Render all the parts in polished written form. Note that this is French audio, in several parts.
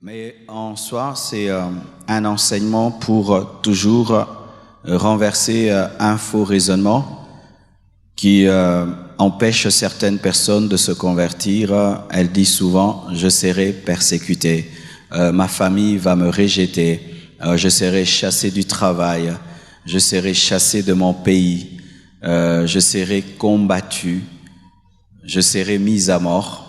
Mais en soi, c'est un enseignement pour toujours renverser un faux raisonnement qui empêche certaines personnes de se convertir. Elle dit souvent « je serai persécutée, ma famille va me rejeter, je serai chassé du travail, je serai chassé de mon pays, je serai combattu, je serai mis à mort ».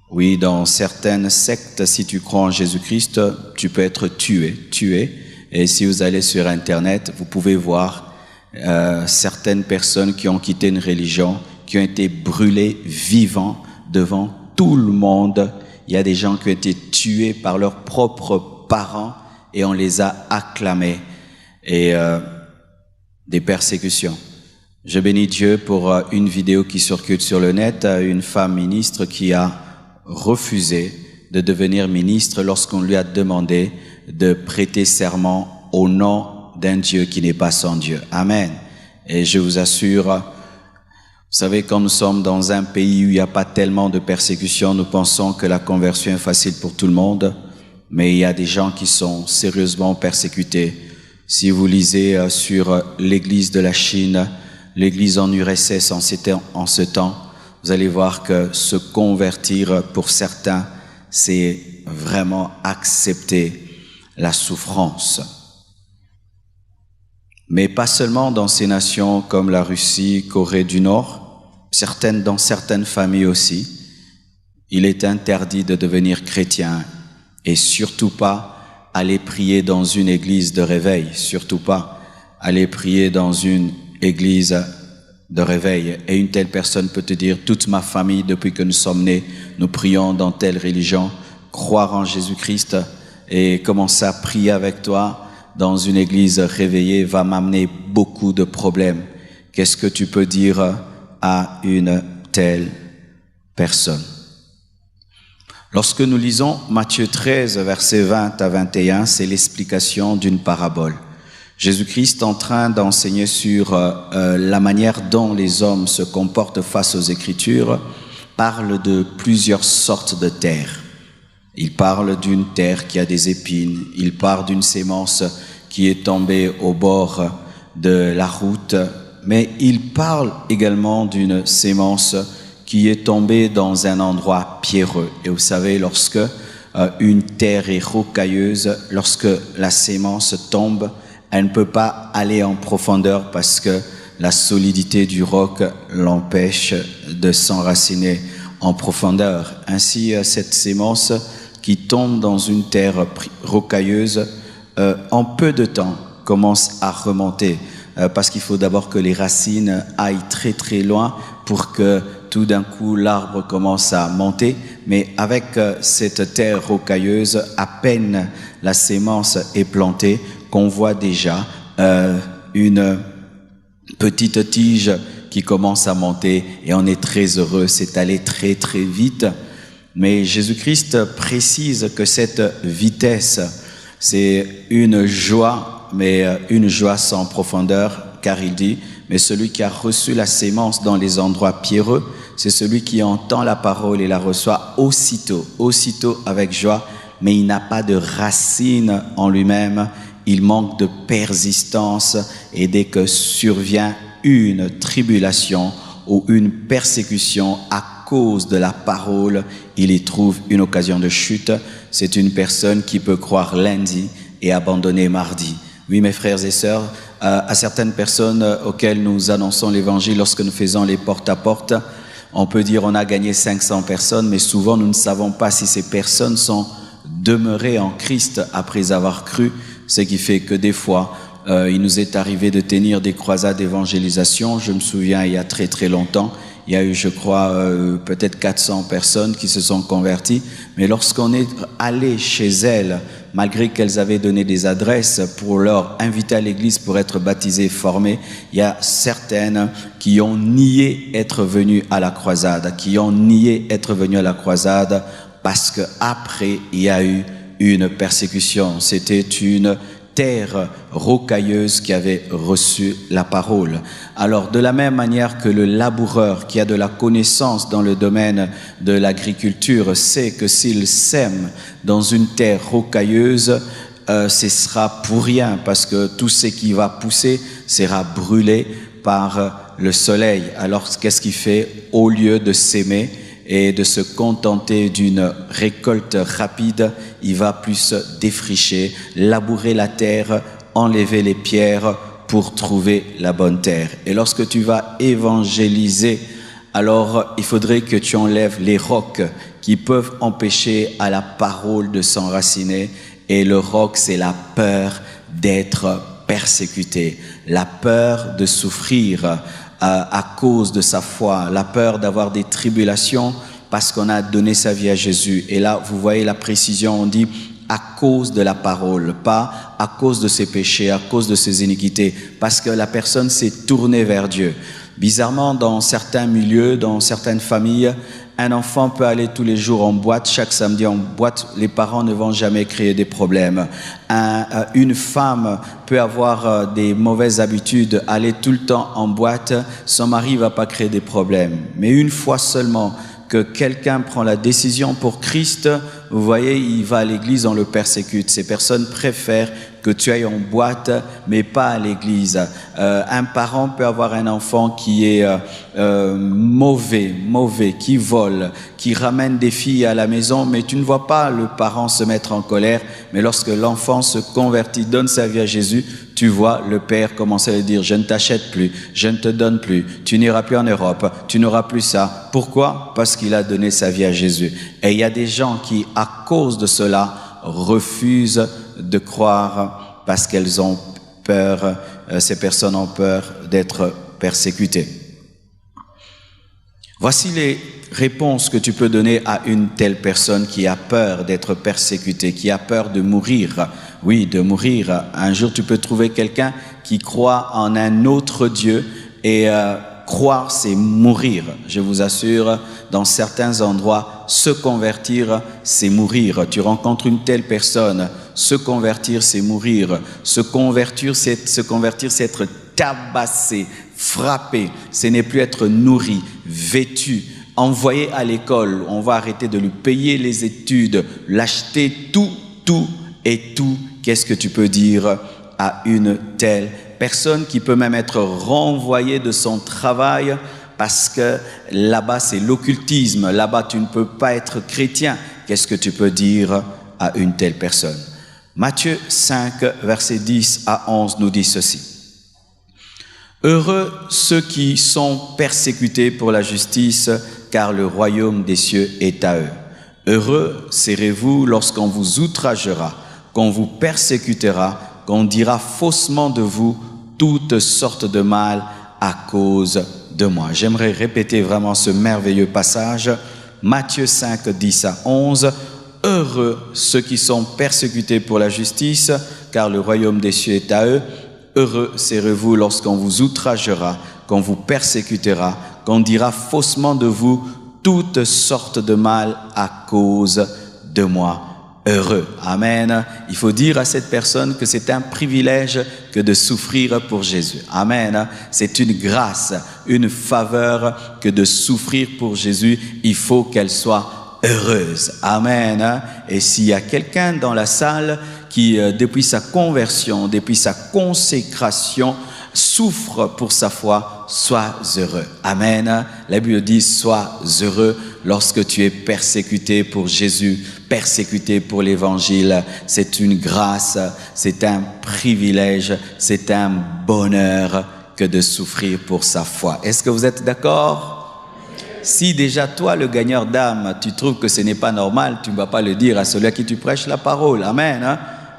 Oui, dans certaines sectes, si tu crois en Jésus-Christ, tu peux être tué. Et si vous allez sur Internet, vous pouvez voir certaines personnes qui ont quitté une religion, qui ont été brûlées vivants devant tout le monde. Il y a des gens qui ont été tués par leurs propres parents et on les a acclamés. Et des persécutions. Je bénis Dieu pour une vidéo qui circule sur le net, une femme ministre qui a refusé de devenir ministre lorsqu'on lui a demandé de prêter serment au nom d'un Dieu qui n'est pas son Dieu. Amen. Et je vous assure, vous savez, quand nous sommes dans un pays où il n'y a pas tellement de persécutions, nous pensons que la conversion est facile pour tout le monde, mais il y a des gens qui sont sérieusement persécutés. Si vous lisez sur l'église de la Chine, l'église en URSS en ce temps, vous allez voir que se convertir pour certains, c'est vraiment accepter la souffrance. Mais pas seulement dans ces nations comme la Russie, Corée du Nord, dans certaines familles aussi, il est interdit de devenir chrétien et surtout pas aller prier dans une église de réveil, surtout pas aller prier dans une église de réveil. Et une telle personne peut te dire, toute ma famille, depuis que nous sommes nés, nous prions dans telle religion, croire en Jésus-Christ et commencer à prier avec toi dans une église réveillée va m'amener beaucoup de problèmes. Qu'est-ce que tu peux dire à une telle personne? Lorsque nous lisons Matthieu 13, versets 20 à 21, c'est l'explication d'une parabole. Jésus-Christ, en train d'enseigner sur la manière dont les hommes se comportent face aux Écritures, parle de plusieurs sortes de terres. Il parle d'une terre qui a des épines, il parle d'une sémence qui est tombée au bord de la route, mais il parle également d'une sémence qui est tombée dans un endroit pierreux. Et vous savez, lorsque une terre est rocailleuse, lorsque la sémence tombe, elle ne peut pas aller en profondeur parce que la solidité du roc l'empêche de s'enraciner en profondeur. Ainsi, cette sémence qui tombe dans une terre rocailleuse, en peu de temps, commence à remonter parce qu'il faut d'abord que les racines aillent très très loin pour que tout d'un coup l'arbre commence à monter. Mais avec cette terre rocailleuse, à peine la sémence est plantée, qu'on voit déjà une petite tige qui commence à monter et on est très heureux, c'est allé très très vite. Mais Jésus-Christ précise que cette vitesse, c'est une joie, mais une joie sans profondeur, car il dit, mais celui qui a reçu la sémence dans les endroits pierreux, c'est celui qui entend la parole et la reçoit aussitôt avec joie, mais il n'a pas de racine en lui-même. Il manque de persistance et dès que survient une tribulation ou une persécution à cause de la parole, il y trouve une occasion de chute. C'est une personne qui peut croire lundi et abandonner mardi. Oui, mes frères et sœurs, à certaines personnes auxquelles nous annonçons l'évangile lorsque nous faisons les porte-à-porte, on peut dire on a gagné 500 personnes, mais souvent nous ne savons pas si ces personnes sont demeurées en Christ après avoir cru. Ce qui fait que des fois, il nous est arrivé de tenir des croisades d'évangélisation. Je me souviens, il y a très très longtemps, il y a eu, je crois, peut-être 400 personnes qui se sont converties. Mais lorsqu'on est allé chez elles, malgré qu'elles avaient donné des adresses pour leur inviter à l'église pour être baptisées, formées, il y a certaines qui ont nié être venues à la croisade, parce qu'après, il y a eu une persécution. C'était une terre rocailleuse qui avait reçu la parole. Alors, de la même manière que le laboureur qui a de la connaissance dans le domaine de l'agriculture sait que s'il sème dans une terre rocailleuse, ce sera pour rien parce que tout ce qui va pousser sera brûlé par le soleil. Alors, qu'est-ce qu'il fait? Au lieu de s'aimer et de se contenter d'une récolte rapide, il va plus défricher, labourer la terre, enlever les pierres pour trouver la bonne terre. Et lorsque tu vas évangéliser, alors il faudrait que tu enlèves les rocs qui peuvent empêcher à la parole de s'enraciner. Et le roc, c'est la peur d'être persécuté, la peur de souffrir à cause de sa foi, la peur d'avoir des tribulations parce qu'on a donné sa vie à Jésus. Et là, vous voyez la précision, on dit à cause de la parole, pas à cause de ses péchés, à cause de ses iniquités, parce que la personne s'est tournée vers Dieu. Bizarrement, dans certains milieux, dans certaines familles, un enfant peut aller tous les jours en boîte, chaque samedi en boîte, les parents ne vont jamais créer des problèmes. Une femme peut avoir des mauvaises habitudes, aller tout le temps en boîte, son mari ne va pas créer des problèmes. Mais une fois seulement que quelqu'un prend la décision pour Christ, vous voyez, il va à l'église, on le persécute. Ces personnes préfèrent que tu ailles en boîte, mais pas à l'église. Un parent peut avoir un enfant qui est mauvais, qui vole, qui ramène des filles à la maison, mais tu ne vois pas le parent se mettre en colère. Mais lorsque l'enfant se convertit, donne sa vie à Jésus, tu vois le père commencer à lui dire « Je ne t'achète plus, je ne te donne plus, tu n'iras plus en Europe, tu n'auras plus ça. » Pourquoi? Parce qu'il a donné sa vie à Jésus. Et il y a des gens qui, à cause de cela, refusent de croire parce qu'elles ont peur, ces personnes ont peur d'être persécutées. Voici les réponses que tu peux donner à une telle personne qui a peur d'être persécutée, qui a peur de mourir. Oui, de mourir. Un jour, tu peux trouver quelqu'un qui croit en un autre Dieu et croire, c'est mourir. Je vous assure, dans certains endroits, se convertir, c'est mourir. Tu rencontres une telle personne, se convertir, c'est mourir. Se convertir, c'est être tabassé, frappé. Ce n'est plus être nourri, vêtu, envoyé à l'école. On va arrêter de lui payer les études, l'acheter tout. Qu'est-ce que tu peux dire à une telle personne qui peut même être renvoyée de son travail parce que là-bas c'est l'occultisme, là-bas tu ne peux pas être chrétien. Qu'est-ce que tu peux dire à une telle personne? Matthieu 5, versets 10 à 11 nous dit ceci. Heureux ceux qui sont persécutés pour la justice, car le royaume des cieux est à eux. Heureux serez-vous lorsqu'on vous outragera, qu'on vous persécutera, qu'on dira faussement de vous toutes sortes de mal à cause de moi. J'aimerais répéter vraiment ce merveilleux passage. Matthieu 5, 10 à 11. Heureux ceux qui sont persécutés pour la justice, car le royaume des cieux est à eux. Heureux serez-vous lorsqu'on vous outragera, qu'on vous persécutera, qu'on dira faussement de vous toutes sortes de mal à cause de moi. Heureux. Amen. Il faut dire à cette personne que c'est un privilège que de souffrir pour Jésus. Amen. C'est une grâce, une faveur que de souffrir pour Jésus. Il faut qu'elle soit heureuse. Amen. Et s'il y a quelqu'un dans la salle qui, depuis sa conversion, depuis sa consécration, souffre pour sa foi, sois heureux. Amen. La Bible dit, sois heureux lorsque tu es persécuté pour Jésus, persécuté pour l'Évangile. C'est une grâce, c'est un privilège, c'est un bonheur que de souffrir pour sa foi. Est-ce que vous êtes d'accord? Si déjà toi, le gagneur d'âme, tu trouves que ce n'est pas normal, tu ne vas pas le dire à celui à qui tu prêches la parole. Amen. Hein?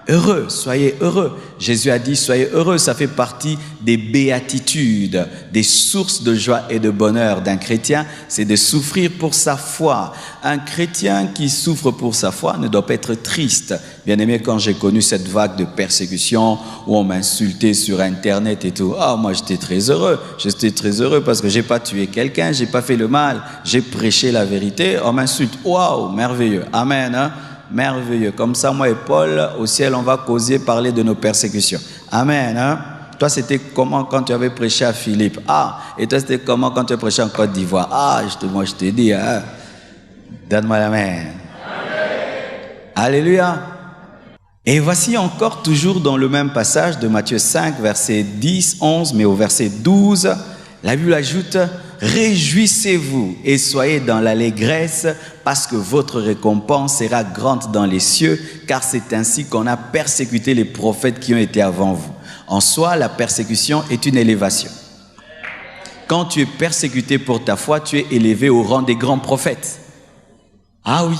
Heureux, soyez heureux. Jésus a dit, soyez heureux, ça fait partie des béatitudes, des sources de joie et de bonheur d'un chrétien, c'est de souffrir pour sa foi. Un chrétien qui souffre pour sa foi ne doit pas être triste. Bien aimé, quand j'ai connu cette vague de persécution où on m'insultait sur Internet et tout, moi j'étais très heureux. J'étais très heureux parce que j'ai pas tué quelqu'un, j'ai pas fait le mal, j'ai prêché la vérité, on m'insulte. Waouh, merveilleux. Amen. Hein? Merveilleux. Comme ça, moi et Paul, au ciel, on va causer, parler de nos persécutions. Amen. Hein? Toi, c'était comment quand tu avais prêché à Philippe? Ah, et toi, c'était comment quand tu as prêché en Côte d'Ivoire? Ah, moi, je te dis, hein? Donne-moi la main. Alléluia. Et voici encore, toujours dans le même passage de Matthieu 5, verset 10, 11, mais au verset 12, la Bible ajoute « Réjouissez-vous et soyez dans l'allégresse, parce que votre récompense sera grande dans les cieux, car c'est ainsi qu'on a persécuté les prophètes qui ont été avant vous. » En soi, la persécution est une élévation. Quand tu es persécuté pour ta foi, tu es élevé au rang des grands prophètes. Ah oui.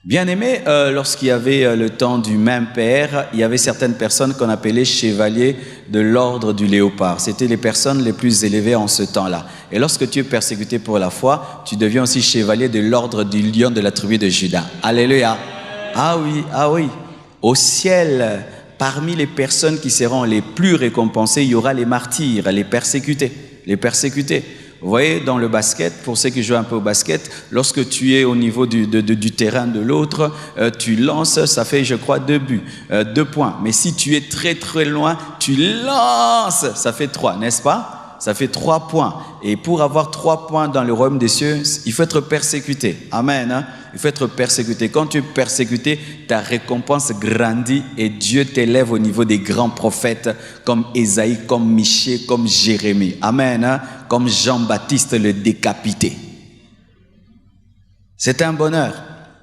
Bien aimé, lorsqu'il y avait le temps du même père, il y avait certaines personnes qu'on appelait chevaliers de l'ordre du léopard. C'était les personnes les plus élevées en ce temps-là. Et lorsque tu es persécuté pour la foi, tu deviens aussi chevalier de l'ordre du lion de la tribu de Juda. Alléluia. Ah oui, ah oui. Au ciel, parmi les personnes qui seront les plus récompensées, il y aura les martyrs, les persécutés. Les persécutés. Vous voyez, dans le basket, pour ceux qui jouent un peu au basket, lorsque tu es au niveau du terrain de l'autre, tu lances, ça fait, je crois, 2 buts, 2 points. Mais si tu es très très loin, tu lances, ça fait 3, n'est-ce pas? Ça fait 3 points. Et pour avoir 3 points dans le royaume des cieux, il faut être persécuté. Amen. Hein? Il faut être persécuté. Quand tu es persécuté, ta récompense grandit et Dieu t'élève au niveau des grands prophètes comme Ésaïe, comme Michée, comme Jérémie. Amen. Hein? Comme Jean-Baptiste le décapité. C'est un bonheur.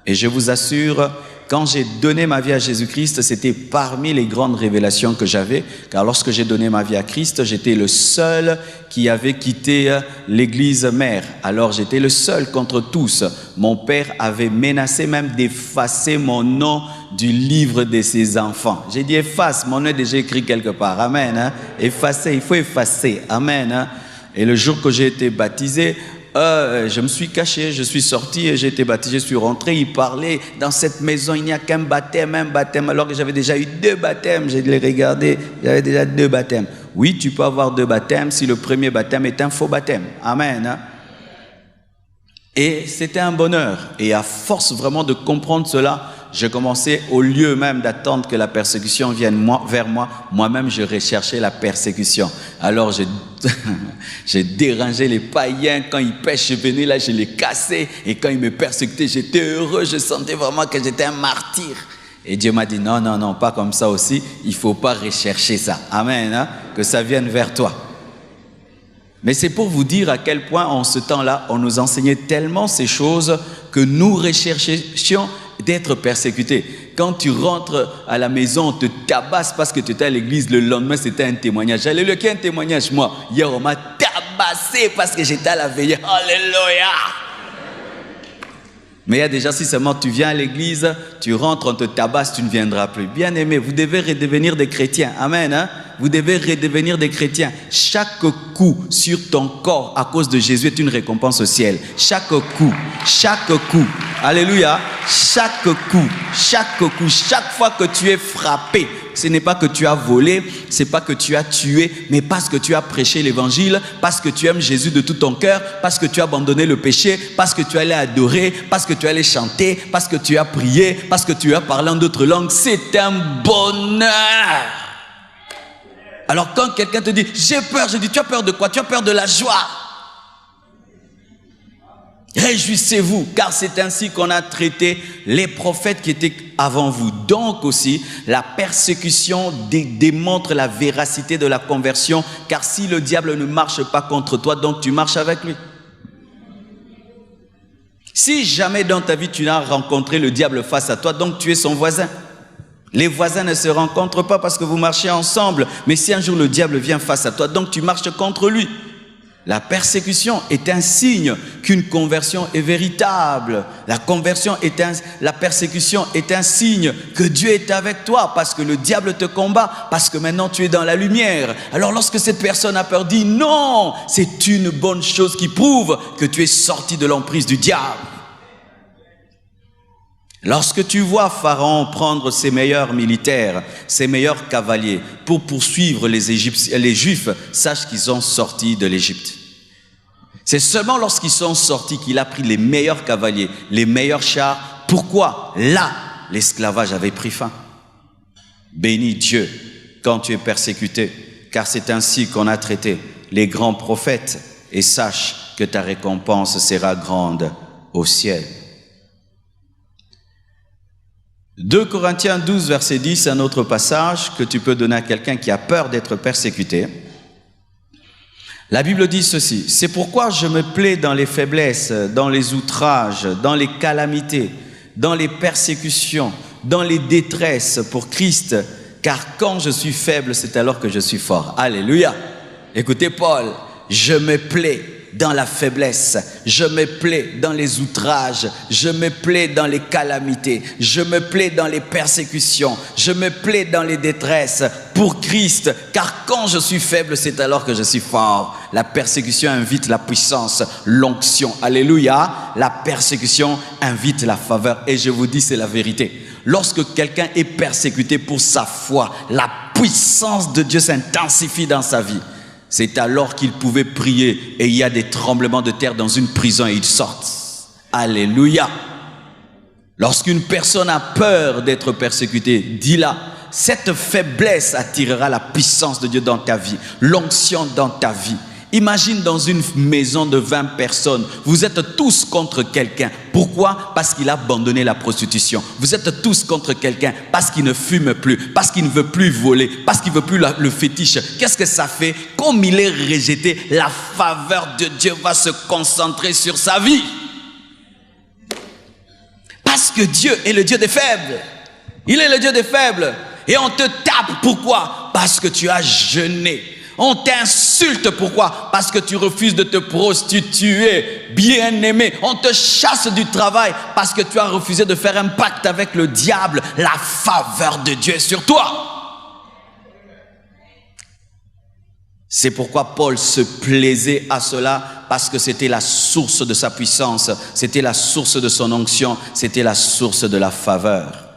Et je vous assure, quand j'ai donné ma vie à Jésus-Christ, c'était parmi les grandes révélations que j'avais. Car lorsque j'ai donné ma vie à Christ, j'étais le seul qui avait quitté l'église mère. Alors j'étais le seul contre tous. Mon père avait menacé même d'effacer mon nom du livre de ses enfants. J'ai dit efface, mon nom est déjà écrit quelque part. Amen. Hein? Effacer, il faut effacer. Amen. Hein? Et le jour que j'ai été baptisé, je me suis caché, je suis sorti et j'ai été baptisé, je suis rentré, il parlait, dans cette maison il n'y a qu'un baptême, alors que j'avais déjà eu 2 baptêmes, j'ai les regardé, j'avais déjà 2 baptêmes. Oui, tu peux avoir 2 baptêmes si le premier baptême est un faux baptême. Amen. Hein? Et c'était un bonheur. Et à force vraiment de comprendre cela, j'ai commencé, au lieu même d'attendre que la persécution vienne vers moi, moi-même je recherchais la persécution. Alors j'ai dérangé les païens, quand ils pêchent, je venais là, je les cassais, et quand ils me persécutaient, j'étais heureux, je sentais vraiment que j'étais un martyr. Et Dieu m'a dit, non, non, non, pas comme ça aussi, il ne faut pas rechercher ça. Amen, hein? Que ça vienne vers toi. Mais c'est pour vous dire à quel point en ce temps-là, on nous enseignait tellement ces choses que nous recherchions d'être persécutés. Quand tu rentres à la maison, on te tabasse parce que tu étais à l'église, le lendemain c'était un témoignage. Alléluia, qui a un témoignage? Moi, hier on m'a tabassé parce que j'étais à la veillée. Alléluia. Mais il y a déjà, si seulement tu viens à l'église, tu rentres, on te tabasse, tu ne viendras plus. Bien aimé, vous devez redevenir des chrétiens. Amen. Hein? Vous devez redevenir des chrétiens. Chaque coup sur ton corps à cause de Jésus est une récompense au ciel. Chaque coup, chaque coup. Alléluia. Chaque coup, chaque fois que tu es frappé, ce n'est pas que tu as volé, ce n'est pas que tu as tué, mais parce que tu as prêché l'évangile, parce que tu aimes Jésus de tout ton cœur, parce que tu as abandonné le péché, parce que tu allais adorer, parce que tu allais chanter, parce que tu as prié, parce que tu as parlé en d'autres langues. C'est un bonheur. Alors quand quelqu'un te dit « j'ai peur », je dis « tu as peur de quoi? Tu as peur de la joie. » Réjouissez-vous, car c'est ainsi qu'on a traité les prophètes qui étaient avant vous. Donc aussi, la persécution démontre la véracité de la conversion, car si le diable ne marche pas contre toi, donc tu marches avec lui. Si jamais dans ta vie tu n'as rencontré le diable face à toi, donc tu es son voisin. Les voisins ne se rencontrent pas parce que vous marchez ensemble, mais si un jour le diable vient face à toi, donc tu marches contre lui. La persécution est un signe qu'une conversion est véritable. La persécution est un signe que Dieu est avec toi parce que le diable te combat, parce que maintenant tu es dans la lumière. Alors lorsque cette personne a peur, dis non, c'est une bonne chose qui prouve que tu es sorti de l'emprise du diable. Lorsque tu vois Pharaon prendre ses meilleurs militaires, ses meilleurs cavaliers pour poursuivre les Juifs, sache qu'ils sont sortis de l'Égypte. C'est seulement lorsqu'ils sont sortis qu'il a pris les meilleurs cavaliers, les meilleurs chars Pourquoi là, l'esclavage avait pris fin? Bénis Dieu quand tu es persécuté, car c'est ainsi qu'on a traité les grands prophètes, et sache que ta récompense sera grande au ciel. 2 Corinthiens 12, verset 10, un autre passage que tu peux donner à quelqu'un qui a peur d'être persécuté. La Bible dit ceci: c'est pourquoi je me plais dans les faiblesses, dans les outrages, dans les calamités, dans les persécutions, dans les détresses pour Christ, car quand je suis faible, c'est alors que je suis fort. Alléluia. Écoutez Paul, je me plais dans la faiblesse, je me plais dans les outrages, je me plais dans les calamités, je me plais dans les persécutions, je me plais dans les détresses pour Christ, car quand je suis faible, c'est alors que je suis fort. La persécution invite la puissance, l'onction. Alléluia. La persécution invite la faveur. Et je vous dis, c'est la vérité. Lorsque quelqu'un est persécuté pour sa foi, la puissance de Dieu s'intensifie dans sa vie. C'est alors qu'il pouvait prier et il y a des tremblements de terre dans une prison et ils sortent. Alléluia. Lorsqu'une personne a peur d'être persécutée, dis-la, cette faiblesse attirera la puissance de Dieu dans ta vie, l'onction dans ta vie. Imagine dans une maison de 20 personnes, vous êtes tous contre quelqu'un. Pourquoi? Parce qu'il a abandonné la prostitution. Vous êtes tous contre quelqu'un parce qu'il ne fume plus, parce qu'il ne veut plus voler, parce qu'il ne veut plus le fétiche. Qu'est-ce que ça fait? Comme il est rejeté, la faveur de Dieu va se concentrer sur sa vie. Parce que Dieu est le Dieu des faibles. Il est le Dieu des faibles. Et on te tape, pourquoi? Parce que tu as jeûné. On t'insulte, pourquoi? Parce que tu refuses de te prostituer, bien-aimé. On te chasse du travail parce que tu as refusé de faire un pacte avec le diable. La faveur de Dieu est sur toi. C'est pourquoi Paul se plaisait à cela, parce que c'était la source de sa puissance, c'était la source de son onction, c'était la source de la faveur.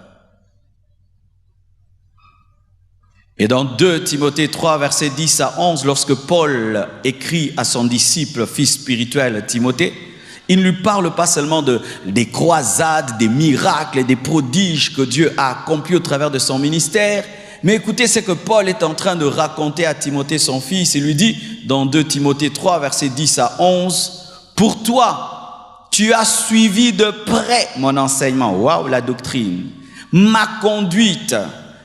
Et dans 2 Timothée 3, versets 10 à 11, lorsque Paul écrit à son disciple, fils spirituel Timothée, il ne lui parle pas seulement des croisades, des miracles et des prodiges que Dieu a accomplis au travers de son ministère, mais écoutez ce que Paul est en train de raconter à Timothée, son fils. Il lui dit, dans 2 Timothée 3, versets 10 à 11, « Pour toi, tu as suivi de près mon enseignement. » Waouh, la doctrine. « Ma conduite,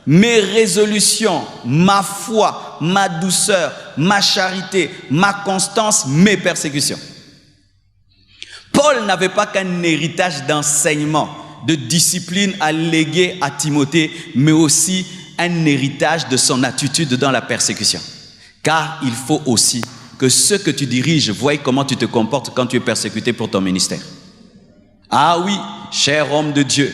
mes résolutions, ma foi, ma douceur, ma charité, ma constance, mes persécutions. » Paul n'avait pas qu'un héritage d'enseignement, de discipline à léguer à Timothée, mais aussi un héritage de son attitude dans la persécution. Car il faut aussi que ceux que tu diriges voient comment tu te comportes quand tu es persécuté pour ton ministère. Ah oui, cher homme de Dieu,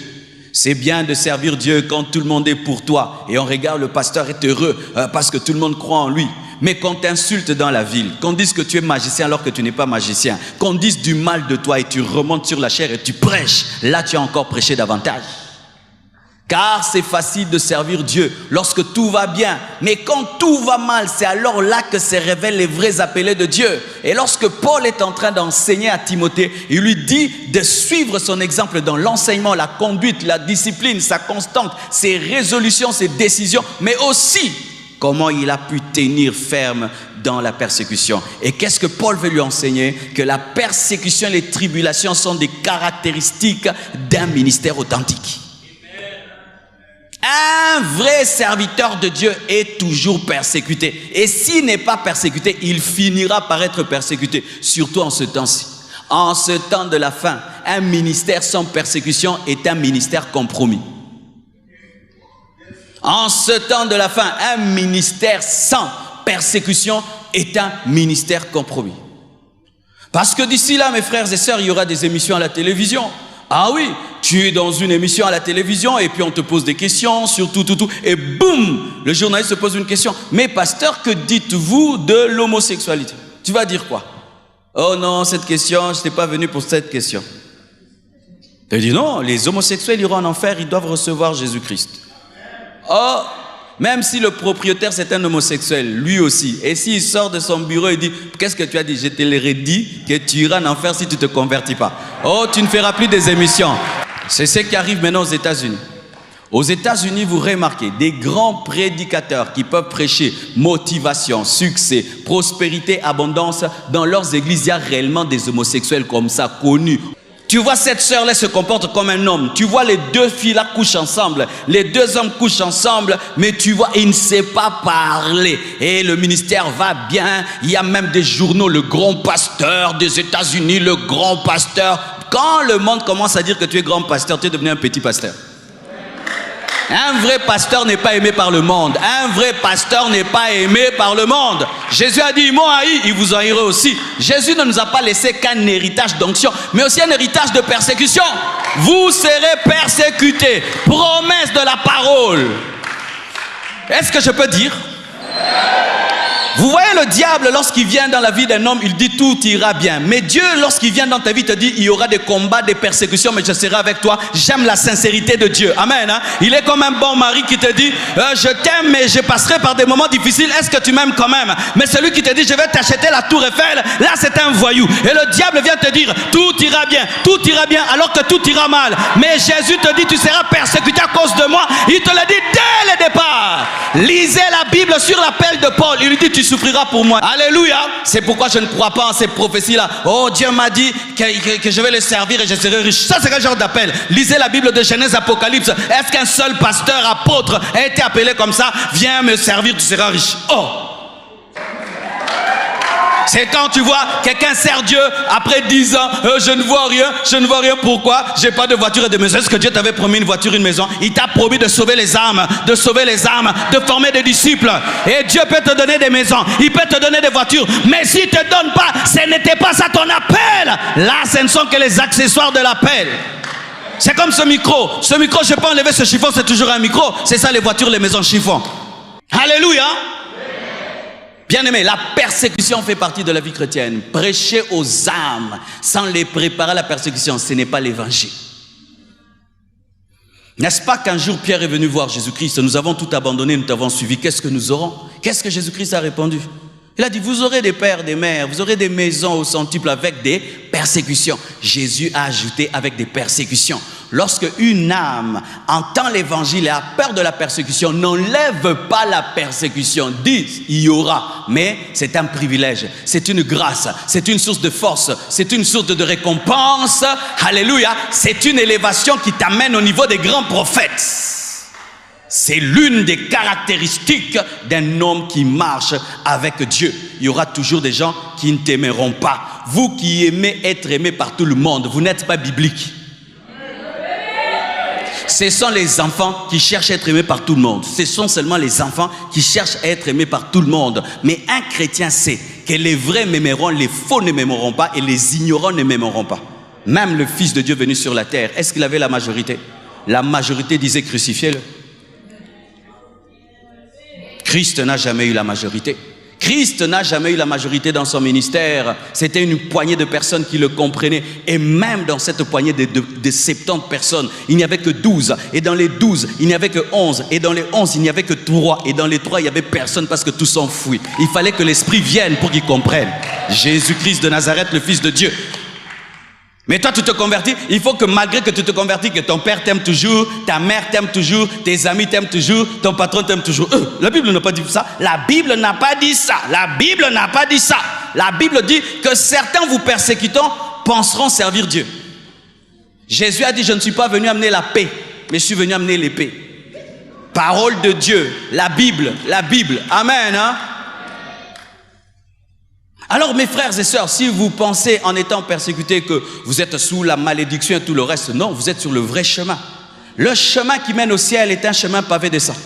c'est bien de servir Dieu quand tout le monde est pour toi et on regarde le pasteur est heureux parce que tout le monde croit en lui. Mais qu'on t'insulte dans la ville, qu'on dise que tu es magicien alors que tu n'es pas magicien, qu'on dise du mal de toi et tu remontes sur la chair et tu prêches, là tu as encore prêché davantage. Car c'est facile de servir Dieu lorsque tout va bien. Mais quand tout va mal, c'est alors là que se révèlent les vrais appelés de Dieu. Et lorsque Paul est en train d'enseigner à Timothée, il lui dit de suivre son exemple dans l'enseignement, la conduite, la discipline, sa constante, ses résolutions, ses décisions, mais aussi comment il a pu tenir ferme dans la persécution. Et qu'est-ce que Paul veut lui enseigner? Que la persécution et les tribulations sont des caractéristiques d'un ministère authentique. Un vrai serviteur de Dieu est toujours persécuté. Et s'il n'est pas persécuté, il finira par être persécuté. Surtout en ce temps-ci. En ce temps de la fin, un ministère sans persécution est un ministère compromis. En ce temps de la fin, un ministère sans persécution est un ministère compromis. Parce que d'ici là, mes frères et sœurs, il y aura des émissions à la télévision. Ah oui, tu es dans une émission à la télévision et puis on te pose des questions sur tout, et boum, le journaliste se pose une question. Mais pasteur, que dites-vous de l'homosexualité? Tu vas dire quoi? Oh non, cette question, je n'étais pas venu pour cette question. Tu dis non, les homosexuels iront en enfer, ils doivent recevoir Jésus-Christ. Oh, même si le propriétaire c'est un homosexuel, lui aussi. Et s'il sort de son bureau et dit, qu'est-ce que tu as dit? Je te l'aurais dit que tu iras en enfer si tu ne te convertis pas. Oh, tu ne feras plus des émissions. C'est ce qui arrive maintenant aux États-Unis. Aux États-Unis, vous remarquez des grands prédicateurs qui peuvent prêcher motivation, succès, prospérité, abondance. Dans leurs églises, il y a réellement des homosexuels comme ça, connus. Tu vois, cette sœur-là se comporte comme un homme. Tu vois, les deux filles-là couchent ensemble. Les deux hommes couchent ensemble. Mais tu vois, ils ne savent pas parler. Et le ministère va bien. Il y a même des journaux, le grand pasteur des États-Unis, le grand pasteur. Quand le monde commence à dire que tu es grand pasteur, tu es devenu un petit pasteur. Un vrai pasteur n'est pas aimé par le monde. Un vrai pasteur n'est pas aimé par le monde. Jésus a dit, ils m'ont haï, ils vous haïront aussi. Jésus ne nous a pas laissé qu'un héritage d'onction, mais aussi un héritage de persécution. Vous serez persécutés. Promesse de la parole. Est-ce que je peux dire? Vous voyez le diable, lorsqu'il vient dans la vie d'un homme, il dit tout ira bien. Mais Dieu, lorsqu'il vient dans ta vie, te dit, il y aura des combats, des persécutions, mais je serai avec toi. J'aime la sincérité de Dieu. Amen. Hein? Il est comme un bon mari qui te dit, je t'aime, mais je passerai par des moments difficiles. Est-ce que tu m'aimes quand même? Mais celui qui te dit, je vais t'acheter la tour Eiffel, là c'est un voyou. Et le diable vient te dire, tout ira bien, alors que tout ira mal. Mais Jésus te dit, tu seras persécuté à cause de moi. Il te le dit dès le départ. Lisez la Bible sur l'appel de Paul. Il lui dit, tu souffriras pour moi. Alléluia. C'est pourquoi je ne crois pas en ces prophéties-là. Oh, Dieu m'a dit que je vais le servir et je serai riche. Ça, c'est quel genre d'appel? Lisez la Bible de Genèse, Apocalypse. Est-ce qu'un seul pasteur, apôtre, a été appelé comme ça? Viens me servir, tu seras riche. Oh! C'est quand tu vois quelqu'un sert Dieu après 10 ans, je ne vois rien, pourquoi? J'ai pas de voiture et de maison. Est-ce que Dieu t'avait promis une voiture, une maison? Il t'a promis de sauver les âmes, de former des disciples. Et Dieu peut te donner des maisons, il peut te donner des voitures, mais s'il te donne pas, ce n'était pas ça ton appel. Là, ce ne sont que les accessoires de l'appel. C'est comme ce micro, je peux enlever ce chiffon, c'est toujours un micro. C'est ça les voitures, les maisons chiffon. Alléluia. Bien-aimé, la persécution fait partie de la vie chrétienne. Prêcher aux âmes sans les préparer à la persécution, ce n'est pas l'évangile. N'est-ce pas qu'un jour Pierre est venu voir Jésus-Christ, nous avons tout abandonné, nous t'avons suivi, qu'est-ce que nous aurons? Qu'est-ce que Jésus-Christ a répondu? Il a dit, vous aurez des pères, des mères, vous aurez des maisons au centuple avec des persécutions. Jésus a ajouté avec des persécutions. Lorsque une âme entend l'évangile et a peur de la persécution, n'enlève pas la persécution. Dit, il y aura, mais c'est un privilège, c'est une grâce, c'est une source de force, c'est une source de récompense. Alléluia, c'est une élévation qui t'amène au niveau des grands prophètes. C'est l'une des caractéristiques d'un homme qui marche avec Dieu. Il y aura toujours des gens qui ne t'aimeront pas. Vous qui aimez être aimé par tout le monde, vous n'êtes pas biblique. Ce sont les enfants qui cherchent à être aimés par tout le monde. Ce sont seulement les enfants qui cherchent à être aimés par tout le monde. Mais un chrétien sait que les vrais m'aimeront, les faux ne m'aimeront pas et les ignorants ne m'aimeront pas. Même le Fils de Dieu venu sur la terre, est-ce qu'il avait la majorité? La majorité disait crucifiez-le. Christ n'a jamais eu la majorité. Christ n'a jamais eu la majorité dans son ministère. C'était une poignée de personnes qui le comprenaient. Et même dans cette poignée de 70 personnes, il n'y avait que 12. Et dans les 12, il n'y avait que 11. Et dans les 11, il n'y avait que 3. Et dans les 3, il n'y avait personne parce que tout s'enfuit. Il fallait que l'Esprit vienne pour qu'ils comprennent. Jésus-Christ de Nazareth, le Fils de Dieu. Mais toi tu te convertis, il faut que malgré que tu te convertis, que ton père t'aime toujours, ta mère t'aime toujours, tes amis t'aiment toujours, ton patron t'aime toujours. La Bible n'a pas dit ça. La Bible n'a pas dit ça. La Bible n'a pas dit ça. La Bible dit que certains vous persécutant penseront servir Dieu. Jésus a dit, je ne suis pas venu amener la paix, mais je suis venu amener l'épée. Parole de Dieu, la Bible. Amen. Hein? Alors mes frères et sœurs, si vous pensez en étant persécutés que vous êtes sous la malédiction et tout le reste, non, vous êtes sur le vrai chemin. Le chemin qui mène au ciel est un chemin pavé de sang.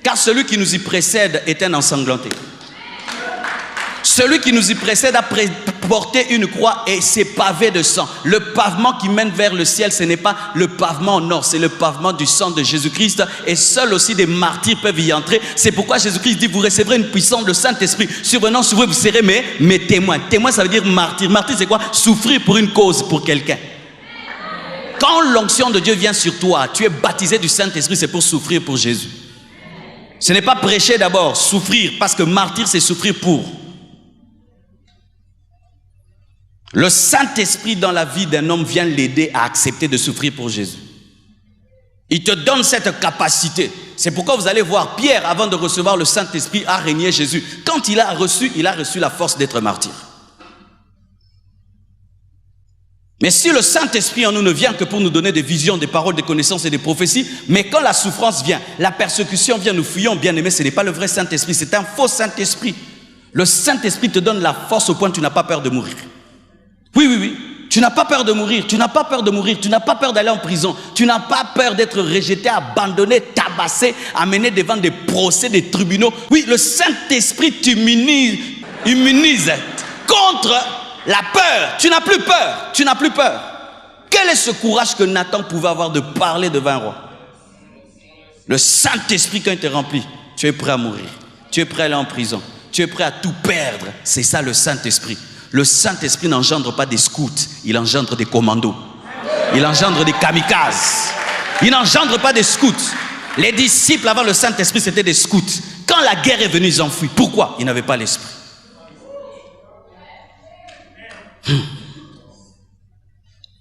Car celui qui nous y précède est un ensanglanté. Celui qui nous y précède a porté une croix et c'est pavé de sang. Le pavement qui mène vers le ciel, ce n'est pas le pavement en or, c'est le pavement du sang de Jésus-Christ. Et seuls aussi des martyrs peuvent y entrer. C'est pourquoi Jésus-Christ dit, vous recevrez une puissance de Saint-Esprit. Survenant sur vous, vous serez mes témoins. Témoin, ça veut dire martyr. Martyr, c'est quoi? Souffrir pour une cause, pour quelqu'un. Quand l'onction de Dieu vient sur toi, tu es baptisé du Saint-Esprit, c'est pour souffrir pour Jésus. Ce n'est pas prêcher d'abord, souffrir, parce que martyr, c'est souffrir pour. Le Saint-Esprit dans la vie d'un homme vient l'aider à accepter de souffrir pour Jésus. Il te donne cette capacité. C'est pourquoi vous allez voir Pierre, avant de recevoir le Saint-Esprit, a régné Jésus. Quand il a reçu la force d'être martyr. Mais si le Saint-Esprit en nous ne vient que pour nous donner des visions, des paroles, des connaissances et des prophéties, mais quand la souffrance vient, la persécution vient, nous fuyons, bien aimé, ce n'est pas le vrai Saint-Esprit, c'est un faux Saint-Esprit. Le Saint-Esprit te donne la force au point que tu n'as pas peur de mourir. Oui, oui, oui. Tu n'as pas peur de mourir, tu n'as pas peur de mourir, tu n'as pas peur d'aller en prison, tu n'as pas peur d'être rejeté, abandonné, tabassé, amené devant des procès, des tribunaux. Oui, le Saint-Esprit t'immunise contre la peur. Tu n'as plus peur, tu n'as plus peur. Quel est ce courage que Nathan pouvait avoir de parler devant un roi? Le Saint-Esprit, quand il te remplit, tu es prêt à mourir, tu es prêt à aller en prison, tu es prêt à tout perdre. C'est ça le Saint-Esprit. Le Saint-Esprit n'engendre pas des scouts, il engendre des commandos. Il engendre des kamikazes. Il n'engendre pas des scouts. Les disciples avant le Saint-Esprit, c'était des scouts. Quand la guerre est venue, ils ont fui. Pourquoi? Ils n'avaient pas l'Esprit.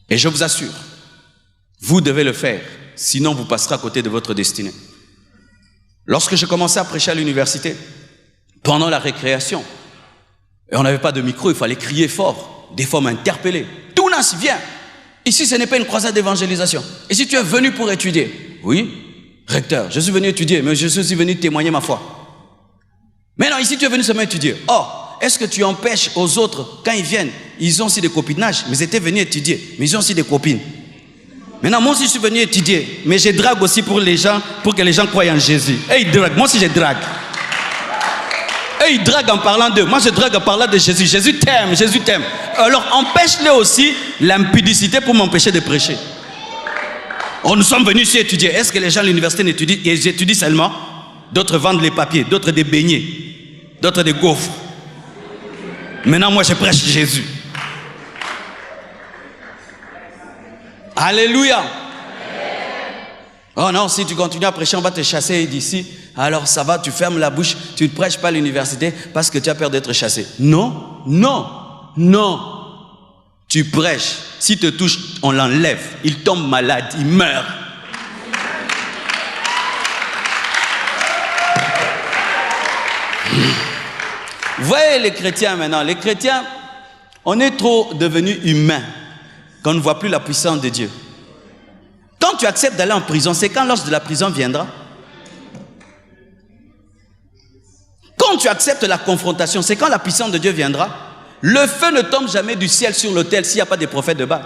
Et je vous assure, vous devez le faire, sinon vous passerez à côté de votre destinée. Lorsque je commençais à prêcher à l'université, pendant la récréation, et on n'avait pas de micro, il fallait crier fort. Des fois, m'interpeller. Tounas, viens. Ici, ce n'est pas une croisade d'évangélisation. Et si tu es venu pour étudier? Oui, recteur, je suis venu étudier, mais je suis aussi venu témoigner ma foi. Mais non, ici, tu es venu seulement étudier. Oh, est-ce que tu empêches aux autres, quand ils viennent, ils ont aussi des copinages, mais ils étaient venus étudier, mais ils ont aussi des copines. Maintenant, moi aussi, je suis venu étudier, mais je drague aussi pour les gens, pour que les gens croient en Jésus. Et ils draguent, moi aussi, je drague. Et ils draguent en parlant d'eux. Moi, je drague en parlant de Jésus. Jésus t'aime, Jésus t'aime. Alors, empêche-les aussi l'impudicité pour m'empêcher de prêcher. Oh, nous sommes venus ici étudier. Est-ce que les gens à l'université n'étudient? Ils étudient seulement. D'autres vendent les papiers, d'autres des beignets, d'autres des gaufres. Maintenant, moi, je prêche Jésus. Alléluia. Oh non, si tu continues à prêcher, on va te chasser d'ici. Alors ça va, tu fermes la bouche, tu ne prêches pas à l'université parce que tu as peur d'être chassé. Non, non, non. Tu prêches. S'il te touche, on l'enlève. Il tombe malade, il meurt. Vous voyez les chrétiens maintenant, les chrétiens, on est trop devenus humains quand on ne voit plus la puissance de Dieu. Quand tu acceptes d'aller en prison, c'est quand l'ange de la prison viendra. Quand tu acceptes la confrontation, c'est quand la puissance de Dieu viendra. Le feu ne tombe jamais du ciel sur l'autel s'il n'y a pas des prophètes de Baal.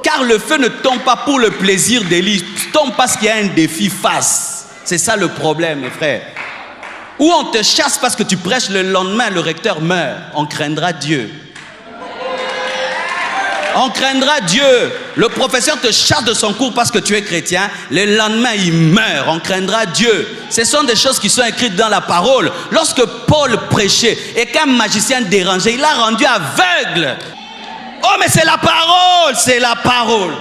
Car le feu ne tombe pas pour le plaisir d'Élie, il tombe parce qu'il y a un défi face. C'est ça le problème, mes frères. Ou on te chasse parce que tu prêches, le lendemain, le recteur meurt. On craindra Dieu. On craindra Dieu. Le professeur te chasse de son cours parce que tu es chrétien. Le lendemain, il meurt. On craindra Dieu. Ce sont des choses qui sont écrites dans la parole. Lorsque Paul prêchait et qu'un magicien dérangeait, il l'a rendu aveugle. Oh, mais c'est la parole, c'est la parole.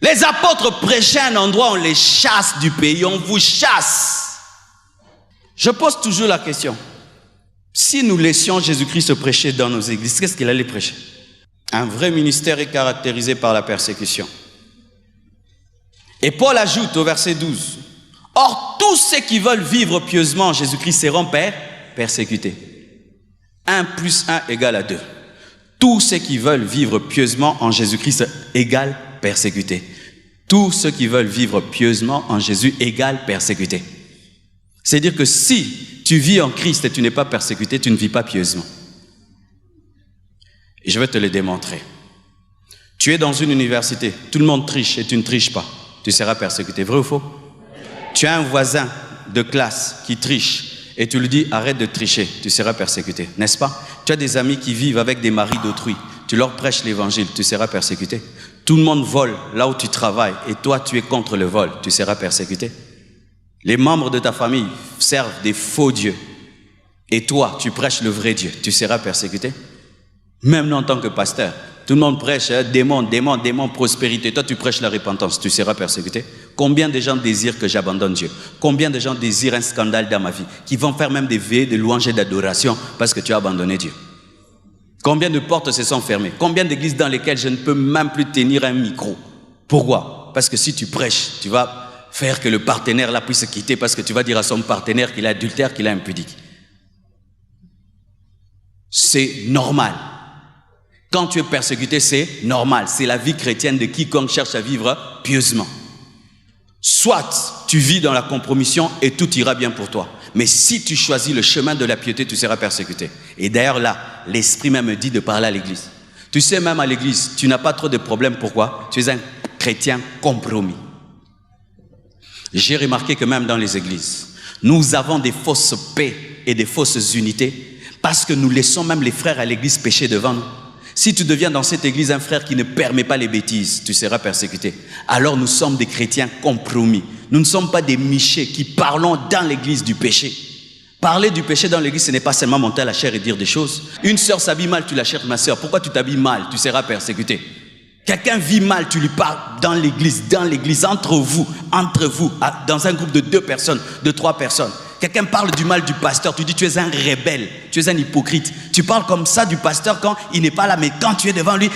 Les apôtres prêchaient à un endroit, on les chasse du pays, on vous chasse. Je pose toujours la question. Si nous laissions Jésus-Christ prêcher dans nos églises, qu'est-ce qu'il allait prêcher? Un vrai ministère est caractérisé par la persécution. Et Paul ajoute au verset 12, « Or, tous ceux qui veulent vivre pieusement en Jésus-Christ seront persécutés. » 1 plus 1 égale 2. Tous ceux qui veulent vivre pieusement en Jésus-Christ égale persécutés. Tous ceux qui veulent vivre pieusement en Jésus égale persécutés. C'est-à-dire que si tu vis en Christ et tu n'es pas persécuté, tu ne vis pas pieusement. Et je vais te le démontrer. Tu es dans une université, tout le monde triche et tu ne triches pas. Tu seras persécuté, vrai ou faux? Tu as un voisin de classe qui triche et tu lui dis arrête de tricher, tu seras persécuté, n'est-ce pas? Tu as des amis qui vivent avec des maris d'autrui, tu leur prêches l'évangile, tu seras persécuté. Tout le monde vole là où tu travailles et toi tu es contre le vol, tu seras persécuté. Les membres de ta famille servent des faux dieux et toi tu prêches le vrai Dieu, tu seras persécuté. Même nous en tant que pasteur, Tout le monde prêche, hein, démon, démon, démon, prospérité. Toi, tu prêches la repentance, tu seras persécuté. Combien de gens désirent que j'abandonne Dieu? Combien de gens désirent un scandale dans ma vie? Qui vont faire même des veillées de louanges et d'adoration parce que tu as abandonné Dieu. Combien de portes se sont fermées? Combien d'églises dans lesquelles je ne peux même plus tenir un micro? Pourquoi? Parce que si tu prêches, tu vas faire que le partenaire là puisse se quitter parce que tu vas dire à son partenaire qu'il est adultère, qu'il est impudique. C'est normal. Quand tu es persécuté, c'est normal. C'est la vie chrétienne de quiconque cherche à vivre pieusement. Soit tu vis dans la compromission et tout ira bien pour toi. Mais si tu choisis le chemin de la piété, tu seras persécuté. Et d'ailleurs là, l'Esprit même me dit de parler à l'église. Tu sais, même à l'église, tu n'as pas trop de problèmes. Pourquoi? Tu es un chrétien compromis. J'ai remarqué que même dans les églises, nous avons des fausses paix et des fausses unités parce que nous laissons même les frères à l'église pécher devant nous. Si tu deviens dans cette église un frère qui ne permet pas les bêtises, tu seras persécuté. Alors nous sommes des chrétiens compromis. Nous ne sommes pas des michés qui parlons dans l'église du péché. Parler du péché dans l'église, ce n'est pas seulement monter à la chair et dire des choses. Une sœur s'habille mal, tu la cherches, ma sœur. Pourquoi tu t'habilles mal? Tu seras persécuté. Quelqu'un vit mal, tu lui parles dans l'église, entre vous, dans un groupe de 2 personnes, de 3 personnes. Quelqu'un parle du mal du pasteur, tu dis tu es un rebelle, tu es un hypocrite. Tu parles comme ça du pasteur quand il n'est pas là, mais quand tu es devant lui,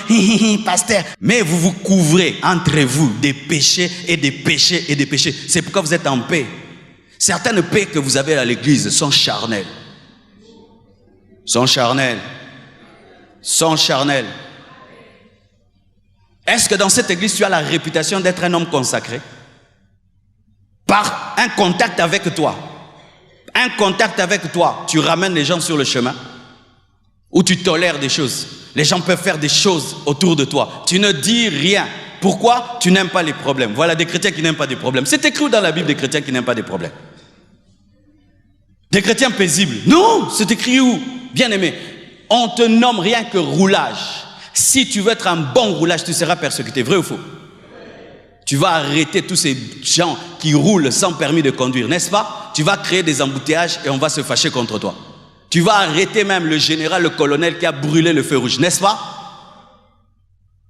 pasteur. Mais vous vous couvrez entre vous des péchés et des péchés et des péchés. C'est pourquoi vous êtes en paix. Certaines paix que vous avez à l'église sont charnelles. Sont charnelles. Est-ce que dans cette église, tu as la réputation d'être un homme consacré? Par un contact avec toi. Un contact avec toi, tu ramènes les gens sur le chemin ou tu tolères des choses. Les gens peuvent faire des choses autour de toi. Tu ne dis rien. Pourquoi? Tu n'aimes pas les problèmes. Voilà des chrétiens qui n'aiment pas des problèmes. C'est écrit dans la Bible des chrétiens qui n'aiment pas des problèmes. Des chrétiens paisibles. Non, c'est écrit où? Bien aimé, on te nomme rien que roulage. Si tu veux être un bon roulage, tu seras persécuté. Vrai ou faux? Tu vas arrêter tous ces gens qui roulent sans permis de conduire, n'est-ce pas? Tu vas créer des embouteillages et on va se fâcher contre toi. Tu vas arrêter même le général, le colonel qui a brûlé le feu rouge, n'est-ce pas?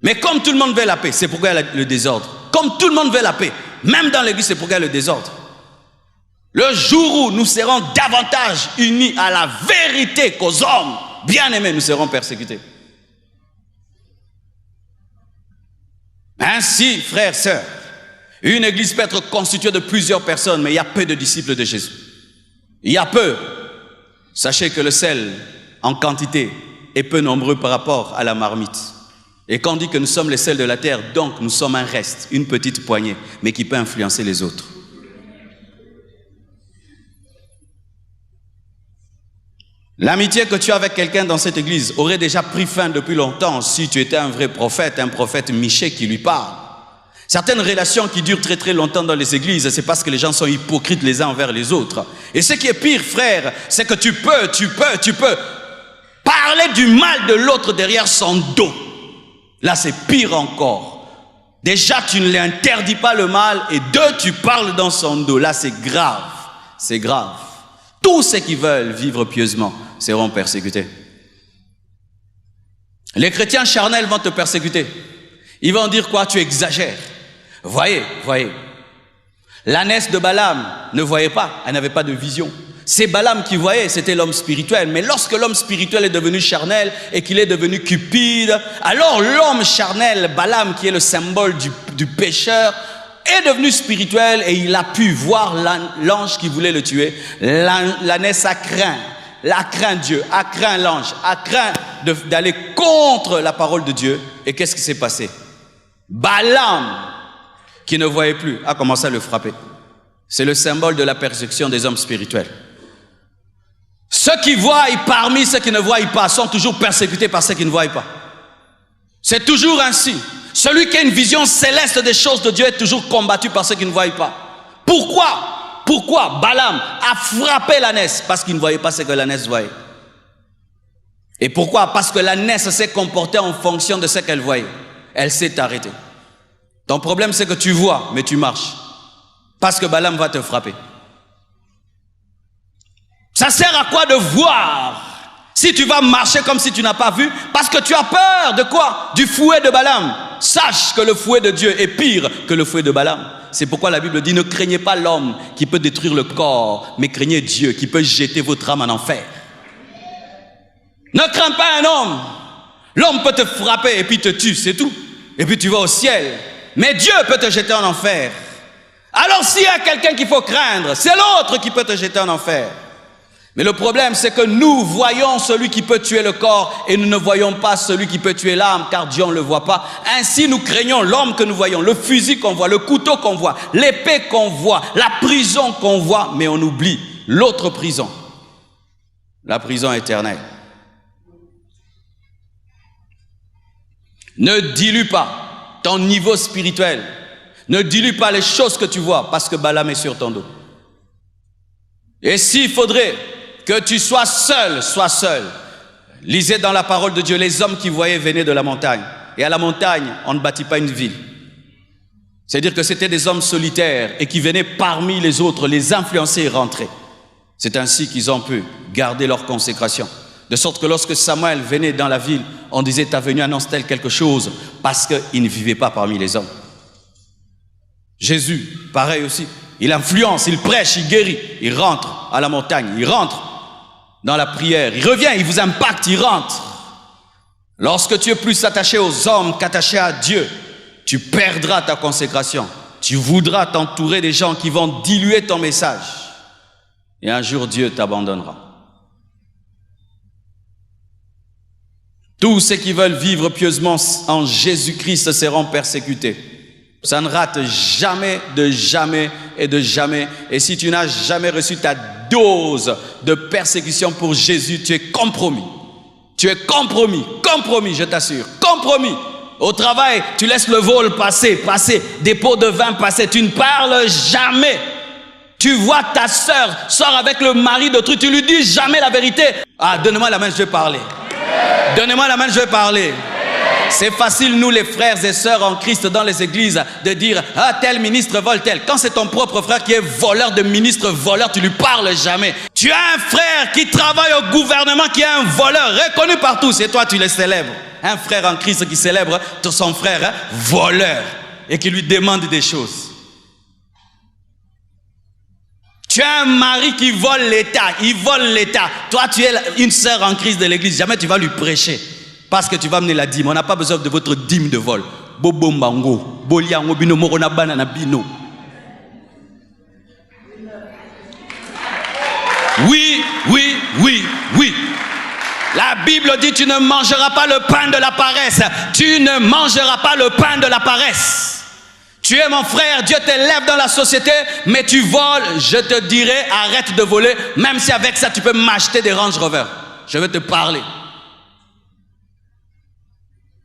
Mais comme tout le monde veut la paix, c'est pourquoi il y a le désordre. Comme tout le monde veut la paix, même dans l'église, c'est pourquoi il y a le désordre. Le jour où nous serons davantage unis à la vérité qu'aux hommes, bien aimés, nous serons persécutés. Ainsi, frères, sœurs, une église peut être constituée de plusieurs personnes, mais il y a peu de disciples de Jésus. Il y a peu. Sachez que le sel, en quantité, est peu nombreux par rapport à la marmite. Et quand on dit que nous sommes les sels de la terre, donc nous sommes un reste, une petite poignée, mais qui peut influencer les autres. L'amitié que tu as avec quelqu'un dans cette église aurait déjà pris fin depuis longtemps si tu étais un vrai prophète, un prophète miché qui lui parle. Certaines relations qui durent très très longtemps dans les églises, c'est parce que les gens sont hypocrites les uns envers les autres. Et ce qui est pire, frère, c'est que tu peux parler du mal de l'autre derrière son dos. Là, c'est pire encore. Déjà, tu ne lui interdis pas le mal et 2, tu parles dans son dos. Là, c'est grave. C'est grave. Tous ceux qui veulent vivre pieusement seront persécutés. Les chrétiens charnels vont te persécuter. Ils vont dire quoi? Tu exagères. Voyez. L'ânesse de Balaam ne voyait pas, elle n'avait pas de vision. C'est Balaam qui voyait, c'était l'homme spirituel. Mais lorsque l'homme spirituel est devenu charnel et qu'il est devenu cupide, alors l'homme charnel, Balaam, qui est le symbole du pécheur, est devenu spirituel et il a pu voir l'ange qui voulait le tuer. L'ânesse a craint Dieu, a craint l'ange, a craint d'aller contre la parole de Dieu. Et qu'est-ce qui s'est passé? Balaam, qui ne voyait plus, a commencé à le frapper. C'est le symbole de la persécution des hommes spirituels. Ceux qui voient parmi ceux qui ne voient pas sont toujours persécutés par ceux qui ne voient pas. C'est toujours ainsi. Celui qui a une vision céleste des choses de Dieu est toujours combattu par ceux qui ne voient pas. Pourquoi Balaam a frappé l'ânesse? Parce qu'il ne voyait pas ce que l'ânesse voyait. Et pourquoi? Parce que l'ânesse s'est comportée en fonction de ce qu'elle voyait. Elle s'est arrêtée. Ton problème, c'est que tu vois, mais tu marches. Parce que Balaam va te frapper. Ça sert à quoi de voir Si tu vas marcher comme si tu n'as pas vu, parce que tu as peur de quoi? Du fouet de Balaam. Sache que le fouet de Dieu est pire que le fouet de Balaam. C'est pourquoi la Bible dit, ne craignez pas l'homme qui peut détruire le corps, mais craignez Dieu qui peut jeter votre âme en enfer. Ne crains pas un homme. L'homme peut te frapper et puis te tue, c'est tout. Et puis tu vas au ciel. Mais Dieu peut te jeter en enfer. Alors s'il y a quelqu'un qu'il faut craindre, c'est l'autre qui peut te jeter en enfer. Mais le problème, c'est que nous voyons celui qui peut tuer le corps et nous ne voyons pas celui qui peut tuer l'âme, car Dieu ne le voit pas. Ainsi, nous craignons l'homme que nous voyons, le fusil qu'on voit, le couteau qu'on voit, l'épée qu'on voit, la prison qu'on voit, mais on oublie l'autre prison, la prison éternelle. Ne dilue pas ton niveau spirituel. Ne dilue pas les choses que tu vois, parce que Balaam est sur ton dos. Et s'il faudrait que tu sois seul, sois seul. Lisez dans la parole de Dieu, les hommes qui voyaient venaient de la montagne. Et à la montagne, on ne bâtit pas une ville. C'est-à-dire que c'était des hommes solitaires et qui venaient parmi les autres, les influencer et rentrer. C'est ainsi qu'ils ont pu garder leur consécration. De sorte que lorsque Samuel venait dans la ville, on disait, t'as venu annonce-t-elle quelque chose, parce qu'il ne vivait pas parmi les hommes. Jésus, pareil aussi. Il influence, il prêche, il guérit. Il rentre à la montagne, il rentre dans la prière. Il revient, il vous impacte, il rentre. Lorsque tu es plus attaché aux hommes qu'attaché à Dieu, tu perdras ta consécration. Tu voudras t'entourer des gens qui vont diluer ton message. Et un jour, Dieu t'abandonnera. Tous ceux qui veulent vivre pieusement en Jésus-Christ seront persécutés. Ça ne rate jamais, de jamais et de jamais. Et si tu n'as jamais reçu ta dose de persécution pour Jésus, tu es compromis. Tu es compromis, compromis, je t'assure, compromis. Au travail, tu laisses le vol passer, des pots de vin passer, tu ne parles jamais. Tu vois ta sœur sort avec le mari d'autrui, tu lui dis jamais la vérité. Ah, donnez-moi la main, je vais parler. Donnez-moi la main, je vais parler. C'est facile, nous les frères et sœurs en Christ dans les églises, de dire « Ah, tel ministre vole tel ». Quand c'est ton propre frère qui est voleur de ministre, voleur, tu lui parles jamais. Tu as un frère qui travaille au gouvernement, qui est un voleur, reconnu par tous, et toi tu le célèbres. Un frère en Christ qui célèbre son frère voleur et qui lui demande des choses. Tu as un mari qui vole l'État, il vole l'État. Toi, tu es une sœur en Christ de l'église, jamais tu vas lui prêcher. Parce que tu vas amener la dîme. On n'a pas besoin de votre dîme de vol. Bobombango, boliango bino morona banana bino. Oui, oui, oui, oui. La Bible dit tu ne mangeras pas le pain de la paresse. Tu ne mangeras pas le pain de la paresse. Tu es mon frère, Dieu t'élève dans la société, mais tu voles, je te dirai, arrête de voler, même si avec ça tu peux m'acheter des Range Rover. Je vais te parler.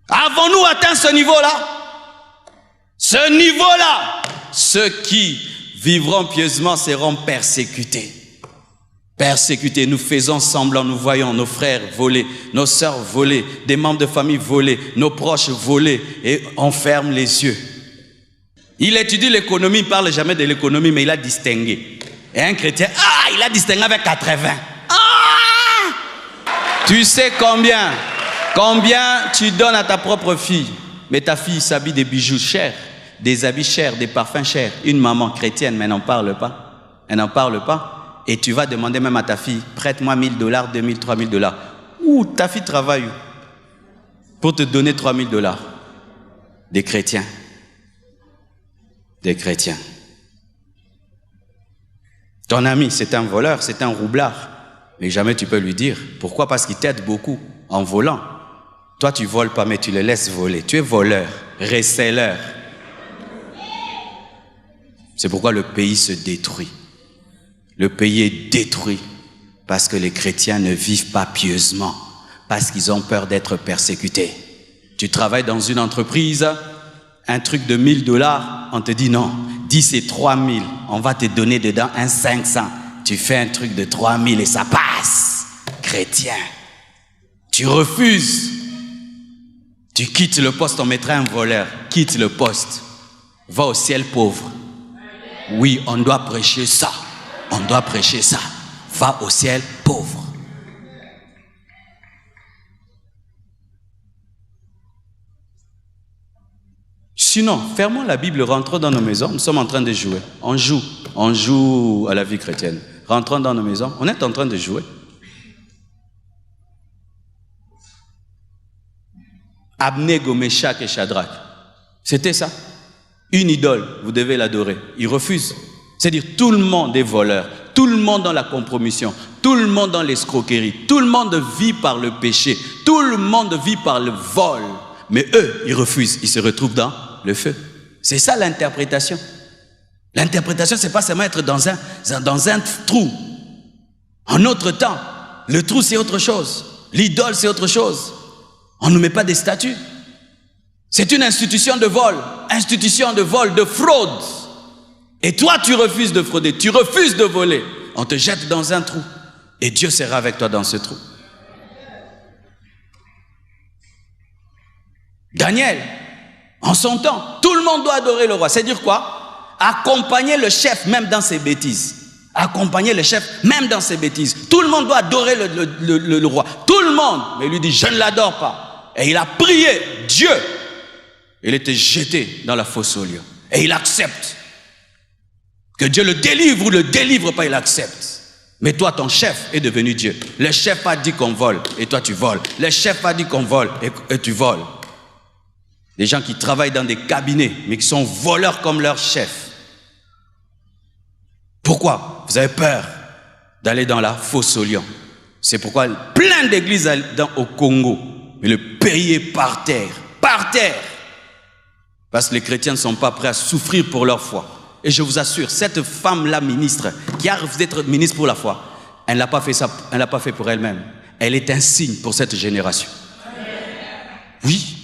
Avons-nous atteint ce niveau-là? Ce niveau-là, ceux qui vivront pieusement seront persécutés. Persécutés, nous faisons semblant, nous voyons nos frères voler, nos sœurs voler, des membres de famille voler, nos proches voler, et on ferme les yeux. Il étudie l'économie, il ne parle jamais de l'économie, mais il a distingué. Et un chrétien, ah, il a distingué avec 80. Ah! Tu sais combien tu donnes à ta propre fille, mais ta fille s'habille des bijoux chers, des habits chers, des parfums chers. Une maman chrétienne, mais elle n'en parle pas. Elle n'en parle pas. Et tu vas demander même à ta fille, prête-moi $1000, $2000, $3000. Où ta fille travaille pour te donner $3000? Des chrétiens. Des chrétiens. Ton ami, c'est un voleur, c'est un roublard. Mais jamais tu peux lui dire. Pourquoi? Parce qu'il t'aide beaucoup en volant. Toi, tu voles pas, mais tu le laisses voler. Tu es voleur, receleur. C'est pourquoi le pays se détruit. Le pays est détruit parce que les chrétiens ne vivent pas pieusement, parce qu'ils ont peur d'être persécutés. Tu travailles dans une entreprise, un truc de $1000, on te dit non, 10 et 3000, on va te donner dedans un 500. Tu fais un truc de 3000 et ça passe. Chrétien, tu refuses. Tu quittes le poste, on mettra un voleur. Quitte le poste. Va au ciel pauvre. Oui, on doit prêcher ça. On doit prêcher ça. Va au ciel pauvre. Sinon, fermons la Bible, rentrons dans nos maisons. Nous sommes en train de jouer. On joue à la vie chrétienne. Rentrons dans nos maisons. On est en train de jouer. Abnego, Meshach et Shadrach. C'était ça. Une idole, vous devez l'adorer. Ils refusent. C'est-à-dire tout le monde est voleur. Tout le monde dans la compromission. Tout le monde dans l'escroquerie. Tout le monde vit par le péché. Tout le monde vit par le vol. Mais eux, ils refusent. Ils se retrouvent dans le feu. C'est ça l'interprétation. L'interprétation, c'est pas seulement être dans un trou. En notre temps, le trou, c'est autre chose. L'idole, c'est autre chose. On ne met pas des statues. C'est une institution de vol, de fraude. Et toi, tu refuses de frauder, tu refuses de voler. On te jette dans un trou. Et Dieu sera avec toi dans ce trou. Daniel, en son temps, tout le monde doit adorer le roi. C'est dire quoi? Accompagner le chef même dans ses bêtises. Accompagner le chef même dans ses bêtises. Tout le monde doit adorer le roi. Tout le monde. Mais il lui dit, je ne l'adore pas. Et il a prié Dieu. Il était jeté dans la fosse aux lions. Et il accepte. Que Dieu le délivre ou le délivre pas, il accepte. Mais toi, ton chef est devenu Dieu. Le chef a dit qu'on vole et toi tu voles. Le chef a dit qu'on vole et tu voles. Des gens qui travaillent dans des cabinets, mais qui sont voleurs comme leur chef. Pourquoi? Vous avez peur d'aller dans la fosse aux lions. C'est pourquoi plein d'églises au Congo, mais le pays est par terre. Par terre. Parce que les chrétiens ne sont pas prêts à souffrir pour leur foi. Et je vous assure, cette femme-là, ministre, qui a refusé d'être ministre pour la foi, elle n'a pas fait ça, elle n'a pas fait pour elle-même. Elle est un signe pour cette génération. Oui.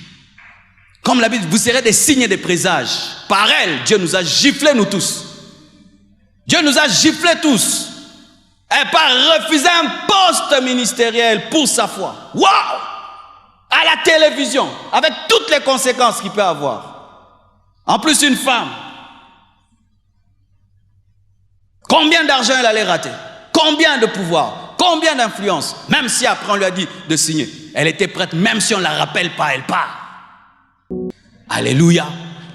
Comme la Bible, vous serez des signes et des présages. Par elle, Dieu nous a giflés, nous tous. Dieu nous a giflés tous. Elle n'a pas refusé un poste ministériel pour sa foi. Waouh! À la télévision, avec toutes les conséquences qu'il peut avoir. En plus, une femme. Combien d'argent elle allait rater? Combien de pouvoir? Combien d'influence? Même si après on lui a dit de signer. Elle était prête, même si on ne la rappelle pas, elle part. Alléluia.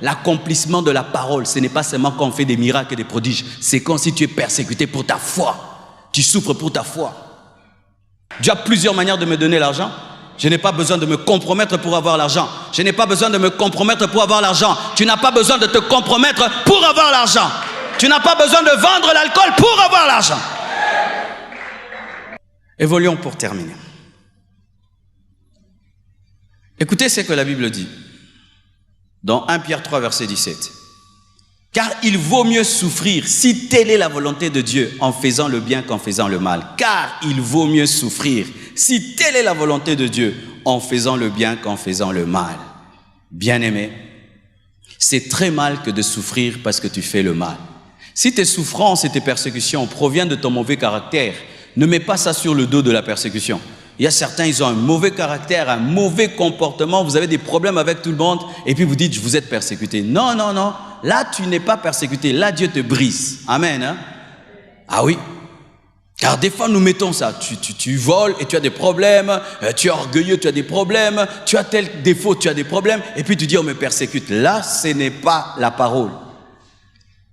L'accomplissement de la parole, ce n'est pas seulement quand on fait des miracles et des prodiges. C'est quand si tu es persécuté pour ta foi. Tu souffres pour ta foi. Dieu a plusieurs manières de me donner l'argent. Je n'ai pas besoin de me compromettre pour avoir l'argent. Je n'ai pas besoin de me compromettre pour avoir l'argent. Tu n'as pas besoin de te compromettre pour avoir l'argent. Tu n'as pas besoin de vendre l'alcool pour avoir l'argent. Évoluons pour terminer. Écoutez ce que la Bible dit. Dans 1 Pierre 3, verset 17. Car il vaut mieux souffrir, si telle est la volonté de Dieu, en faisant le bien qu'en faisant le mal. Car il vaut mieux souffrir, si telle est la volonté de Dieu, en faisant le bien qu'en faisant le mal. Bien-aimé, c'est très mal que de souffrir parce que tu fais le mal. Si tes souffrances et tes persécutions proviennent de ton mauvais caractère, ne mets pas ça sur le dos de la persécution. Il y a certains, ils ont un mauvais caractère, un mauvais comportement, vous avez des problèmes avec tout le monde, et puis vous dites, vous êtes persécuté. Non, non, non, là tu n'es pas persécuté, là Dieu te brise. Amen. Hein? Ah oui. Car des fois nous mettons ça, tu voles et tu as des problèmes, tu es orgueilleux, tu as des problèmes, tu as tel défaut, tu as des problèmes, et puis tu dis on me persécute. Là, ce n'est pas la parole.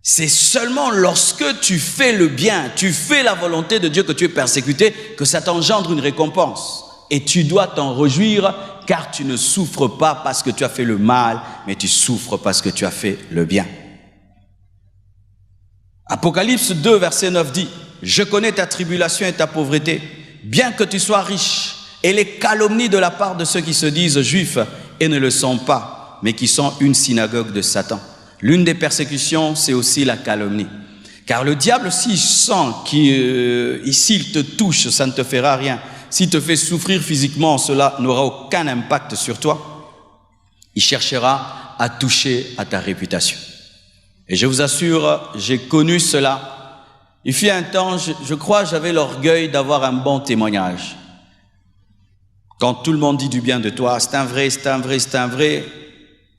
C'est seulement lorsque tu fais le bien, tu fais la volonté de Dieu que tu es persécuté, que ça t'engendre une récompense. Et tu dois t'en réjouir, car tu ne souffres pas parce que tu as fait le mal, mais tu souffres parce que tu as fait le bien. Apocalypse 2, verset 9 dit, « Je connais ta tribulation et ta pauvreté, bien que tu sois riche, et les calomnies de la part de ceux qui se disent juifs et ne le sont pas, mais qui sont une synagogue de Satan. » L'une des persécutions, c'est aussi la calomnie. Car le diable, s'il sent s'il te touche, ça ne te fera rien. S'il te fait souffrir physiquement, cela n'aura aucun impact sur toi. Il cherchera à toucher à ta réputation. Et je vous assure, j'ai connu cela. Il fut un temps, je crois, j'avais l'orgueil d'avoir un bon témoignage. Quand tout le monde dit du bien de toi, c'est un vrai, c'est un vrai, c'est un vrai,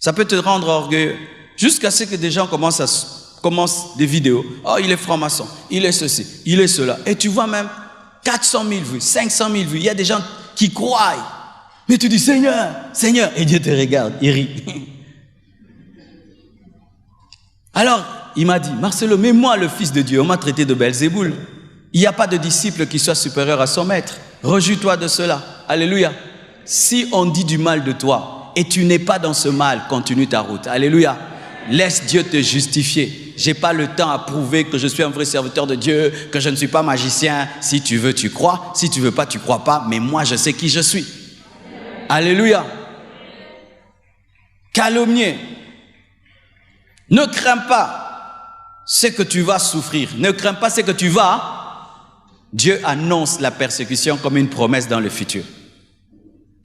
ça peut te rendre orgueilleux. Jusqu'à ce que des gens commencent des vidéos. Oh, il est franc-maçon, il est ceci, il est cela. Et tu vois même 400 000 vues, 500 000 vues. Il y a des gens qui croient. Mais tu dis, Seigneur, Seigneur. Et Dieu te regarde, il rit. Alors, il m'a dit, Marcelo, mais moi, le Fils de Dieu, on m'a traité de Belzéboul. Il n'y a pas de disciple qui soit supérieur à son maître. Rejouis-toi de cela. Alléluia. Si on dit du mal de toi et tu n'es pas dans ce mal, continue ta route. Alléluia. Laisse Dieu te justifier. Je n'ai pas le temps à prouver que je suis un vrai serviteur de Dieu, que je ne suis pas magicien. Si tu veux, tu crois. Si tu ne veux pas, tu ne crois pas. Mais moi, je sais qui je suis. Alléluia. Calomnier. Ne crains pas ce que tu vas souffrir. Ne crains pas ce que tu vas. Dieu annonce la persécution comme une promesse dans le futur.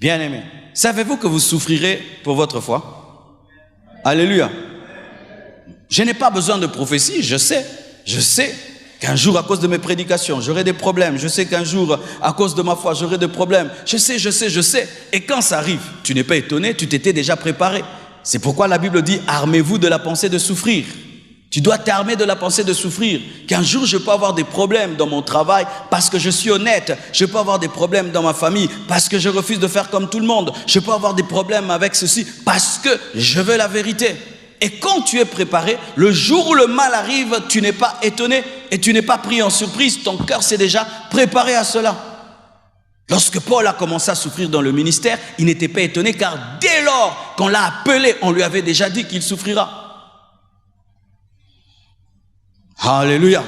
Bien-aimés, savez-vous que vous souffrirez pour votre foi? Alléluia. Je n'ai pas besoin de prophétie, je sais qu'un jour à cause de mes prédications, j'aurai des problèmes. Je sais qu'un jour à cause de ma foi, j'aurai des problèmes. Je sais. Et quand ça arrive, tu n'es pas étonné, tu t'étais déjà préparé. C'est pourquoi la Bible dit, armez-vous de la pensée de souffrir. Tu dois t'armer de la pensée de souffrir. Qu'un jour, je peux avoir des problèmes dans mon travail parce que je suis honnête. Je peux avoir des problèmes dans ma famille parce que je refuse de faire comme tout le monde. Je peux avoir des problèmes avec ceci parce que je veux la vérité. Et quand tu es préparé, le jour où le mal arrive, tu n'es pas étonné et tu n'es pas pris en surprise. Ton cœur s'est déjà préparé à cela. Lorsque Paul a commencé à souffrir dans le ministère, il n'était pas étonné car dès lors qu'on l'a appelé, on lui avait déjà dit qu'il souffrira. Alléluia.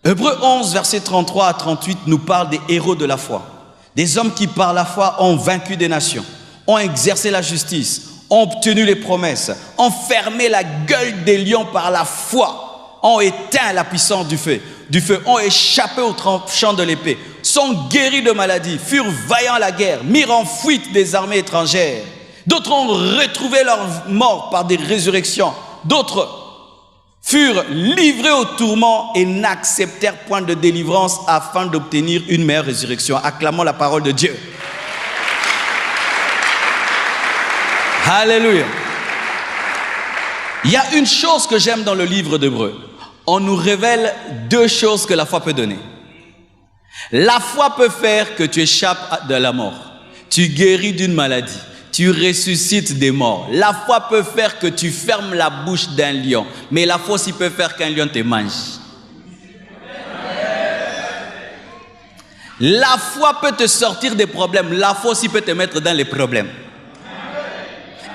Hébreux 11, versets 33 à 38 nous parle des héros de la foi. Des hommes qui par la foi ont vaincu des nations, ont exercé la justice, ont obtenu les promesses, ont fermé la gueule des lions par la foi, ont éteint la puissance du feu, ont échappé au tranchant de l'épée, sont guéris de maladies, furent vaillants à la guerre, mirent en fuite des armées étrangères. D'autres ont retrouvé leur mort par des résurrections. D'autres furent livrés au tourment et n'acceptèrent point de délivrance afin d'obtenir une meilleure résurrection. Acclamons la parole de Dieu. Alléluia. Il y a une chose que j'aime dans le livre d'Hébreux. On nous révèle deux choses que la foi peut donner. La foi peut faire que tu échappes de la mort. Tu guéris d'une maladie. Tu ressuscites des morts. La foi peut faire que tu fermes la bouche d'un lion. Mais la foi aussi peut faire qu'un lion te mange. La foi peut te sortir des problèmes. La foi aussi peut te mettre dans les problèmes.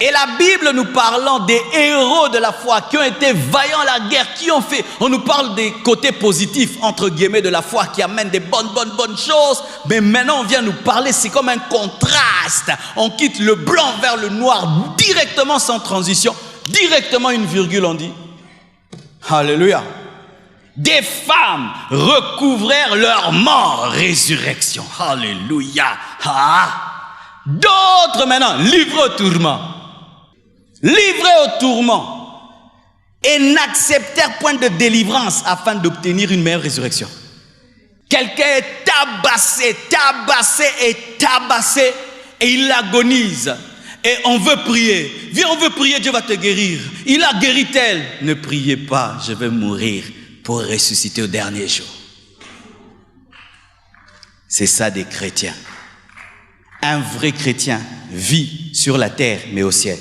Et la Bible nous parlant des héros de la foi qui ont été vaillants à la guerre, qui ont fait, on nous parle des côtés positifs entre guillemets de la foi qui amènent des bonnes choses, mais maintenant on vient nous parler, c'est comme un contraste, on quitte le blanc vers le noir directement sans transition, directement une virgule on dit, alléluia. Des femmes recouvrèrent leur mort, résurrection, alléluia. D'autres maintenant livrés au tourment. Livrés au tourment et n'acceptèrent point de délivrance afin d'obtenir une meilleure résurrection. Quelqu'un est tabassé et il agonise et on veut prier. Viens, on veut prier, Dieu va te guérir. Il a guéri tel. Ne priez pas, je vais mourir pour ressusciter au dernier jour. C'est ça des chrétiens. Un vrai chrétien vit sur la terre mais au ciel.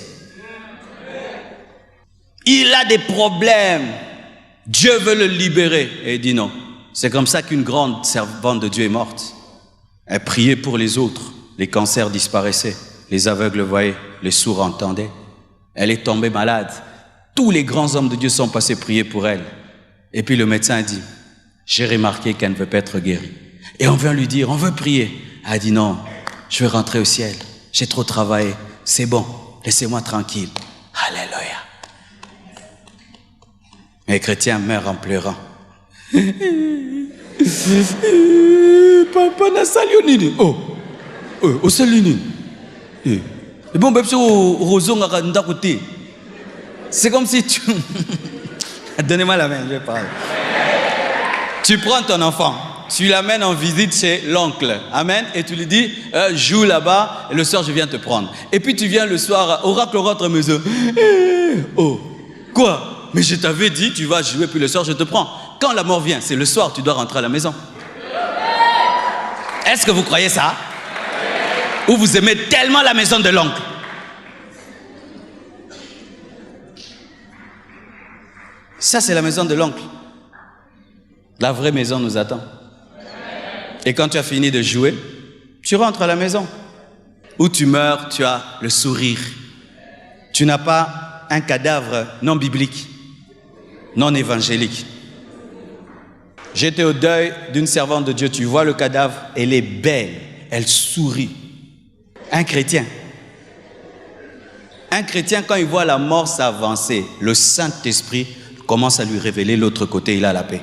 Il a des problèmes. Dieu veut le libérer. Et il dit non. C'est comme ça qu'une grande servante de Dieu est morte. Elle priait pour les autres. Les cancers disparaissaient. Les aveugles voyaient. Les sourds entendaient. Elle est tombée malade. Tous les grands hommes de Dieu sont passés prier pour elle. Et puis le médecin a dit, j'ai remarqué qu'elle ne veut pas être guérie. Et on vient lui dire, on veut prier. Elle a dit non, je vais rentrer au ciel. J'ai trop travaillé. C'est bon. Laissez-moi tranquille. Alléluia. Mais les chrétiens meurent en pleurant. Papa n'a sali nini. Oh, sali nini. Et bon, c'est comme si tu... Donnez-moi la main, je vais parler. Tu prends ton enfant, tu l'amènes en visite chez l'oncle. Amen. Et tu lui dis, joue là-bas, et le soir je viens te prendre. Et puis tu viens le soir, oracle rentre à la maison. Oh, quoi? Mais je t'avais dit, tu vas jouer, puis le soir, je te prends. Quand la mort vient, c'est le soir, tu dois rentrer à la maison. Est-ce que vous croyez ça? Ou vous aimez tellement la maison de l'oncle? Ça, c'est la maison de l'oncle. La vraie maison nous attend. Et quand tu as fini de jouer, tu rentres à la maison. Où tu meurs, tu as le sourire. Tu n'as pas un cadavre non biblique, non évangélique. J'étais au deuil d'une servante de Dieu. Tu vois le cadavre, elle est belle, elle sourit. Un chrétien, quand il voit la mort s'avancer, le Saint-Esprit commence à lui révéler l'autre côté, il a la paix.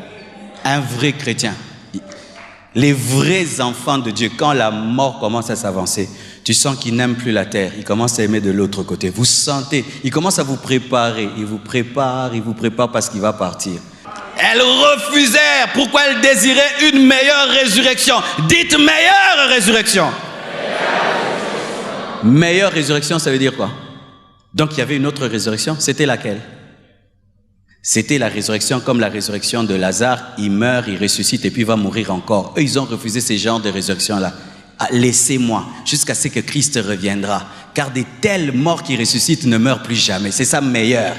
Un vrai chrétien. Les vrais enfants de Dieu, quand la mort commence à s'avancer, tu sens qu'ils n'aiment plus la terre, ils commencent à aimer de l'autre côté. Vous sentez, ils commencent à vous préparer, ils vous préparent parce qu'il va partir. Elles refusèrent, pourquoi elles désiraient une meilleure résurrection. Dites meilleure résurrection. Meilleure résurrection, ça veut dire quoi? Donc il y avait une autre résurrection, c'était laquelle? C'était la résurrection comme la résurrection de Lazare, il meurt, il ressuscite et puis il va mourir encore. Eux, ils ont refusé ces genres de résurrection-là. Ah, laissez-moi, jusqu'à ce que Christ reviendra. Car des tels morts qui ressuscitent ne meurent plus jamais. C'est ça meilleur.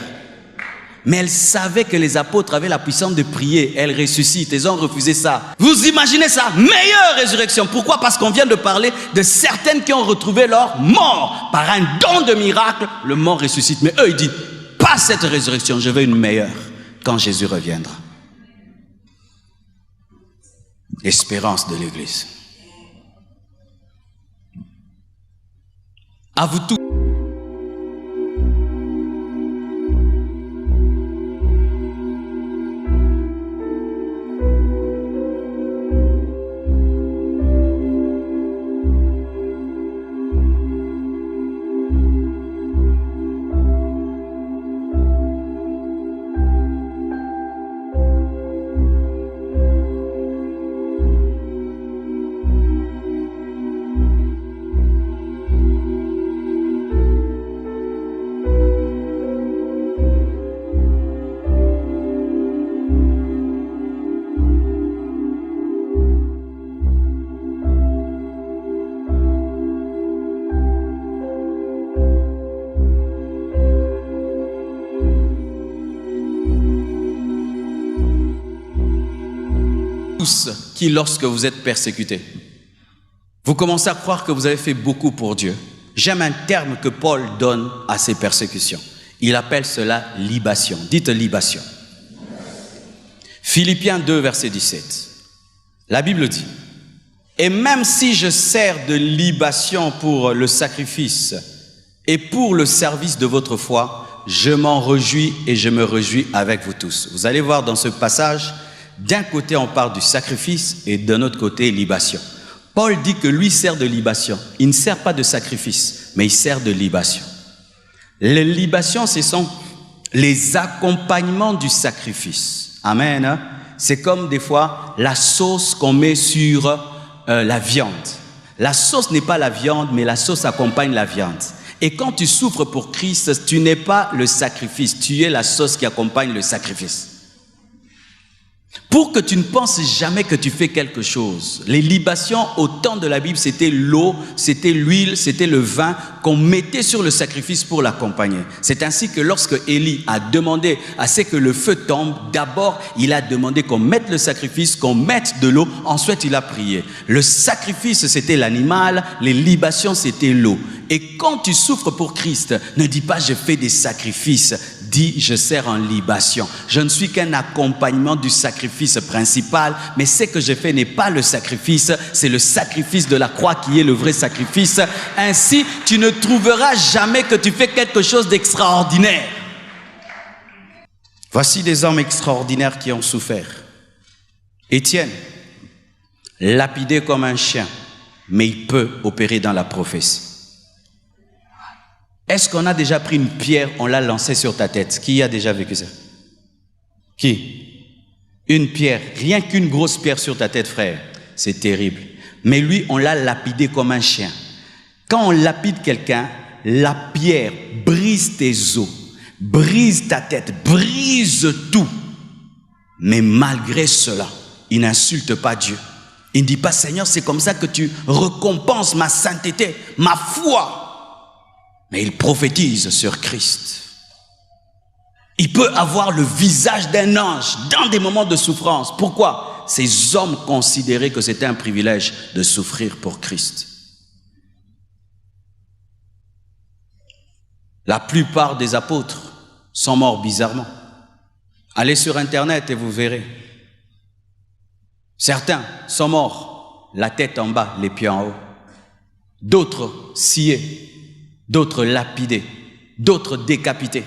Mais elles savaient que les apôtres avaient la puissance de prier. Elles ressuscitent, elles ont refusé ça. Vous imaginez ça? Meilleure résurrection. Pourquoi? Parce qu'on vient de parler de certaines qui ont retrouvé leur mort. Par un don de miracle, le mort ressuscite. Mais eux, ils disent, pas cette résurrection, je veux une meilleure quand Jésus reviendra. Espérance de l'Église. À vous tous. Qui, lorsque vous êtes persécutés, vous commencez à croire que vous avez fait beaucoup pour Dieu. J'aime un terme que Paul donne à ces persécutions. Il appelle cela libation. Dites libation. Philippiens 2, verset 17. La Bible dit, « Et même si je sers de libation pour le sacrifice et pour le service de votre foi, je m'en réjouis et je me réjouis avec vous tous. » Vous allez voir dans ce passage, d'un côté, on parle du sacrifice et d'un autre côté, libation. Paul dit que lui sert de libation. Il ne sert pas de sacrifice, mais il sert de libation. Les libations, ce sont les accompagnements du sacrifice. Amen. C'est comme des fois la sauce qu'on met sur la viande. La sauce n'est pas la viande, mais la sauce accompagne la viande. Et quand tu souffres pour Christ, tu n'es pas le sacrifice, tu es la sauce qui accompagne le sacrifice. Pour que tu ne penses jamais que tu fais quelque chose. Les libations au temps de la Bible, c'était l'eau, c'était l'huile, c'était le vin qu'on mettait sur le sacrifice pour l'accompagner. C'est ainsi que lorsque Élie a demandé à ce que le feu tombe, d'abord il a demandé qu'on mette le sacrifice, qu'on mette de l'eau, ensuite il a prié. Le sacrifice c'était l'animal, les libations c'était l'eau. Et quand tu souffres pour Christ, ne dis pas je fais des sacrifices, dis je sers en libation. Je ne suis qu'un accompagnement du sacrifice principal, mais ce que je fais n'est pas le sacrifice, c'est le sacrifice de la croix qui est le vrai sacrifice. Ainsi, tu ne trouveras jamais que tu fais quelque chose d'extraordinaire. Voici des hommes extraordinaires qui ont souffert. Étienne, lapidé comme un chien, mais il peut opérer dans la prophétie. Est-ce qu'on a déjà pris une pierre, on l'a lancée sur ta tête? Qui a déjà vécu ça? Qui? Une pierre, rien qu'une grosse pierre sur ta tête, frère. C'est terrible. Mais lui, on l'a lapidé comme un chien. Quand on lapide quelqu'un, la pierre brise tes os, brise ta tête, brise tout. Mais malgré cela, il n'insulte pas Dieu. Il ne dit pas, Seigneur, c'est comme ça que tu récompenses ma sainteté, ma foi. Mais il prophétise sur Christ. Il peut avoir le visage d'un ange dans des moments de souffrance. Pourquoi? Ces hommes considéraient que c'était un privilège de souffrir pour Christ. La plupart des apôtres sont morts bizarrement. Allez sur Internet et vous verrez. Certains sont morts, la tête en bas, les pieds en haut. D'autres sciés, d'autres lapidés, d'autres décapités,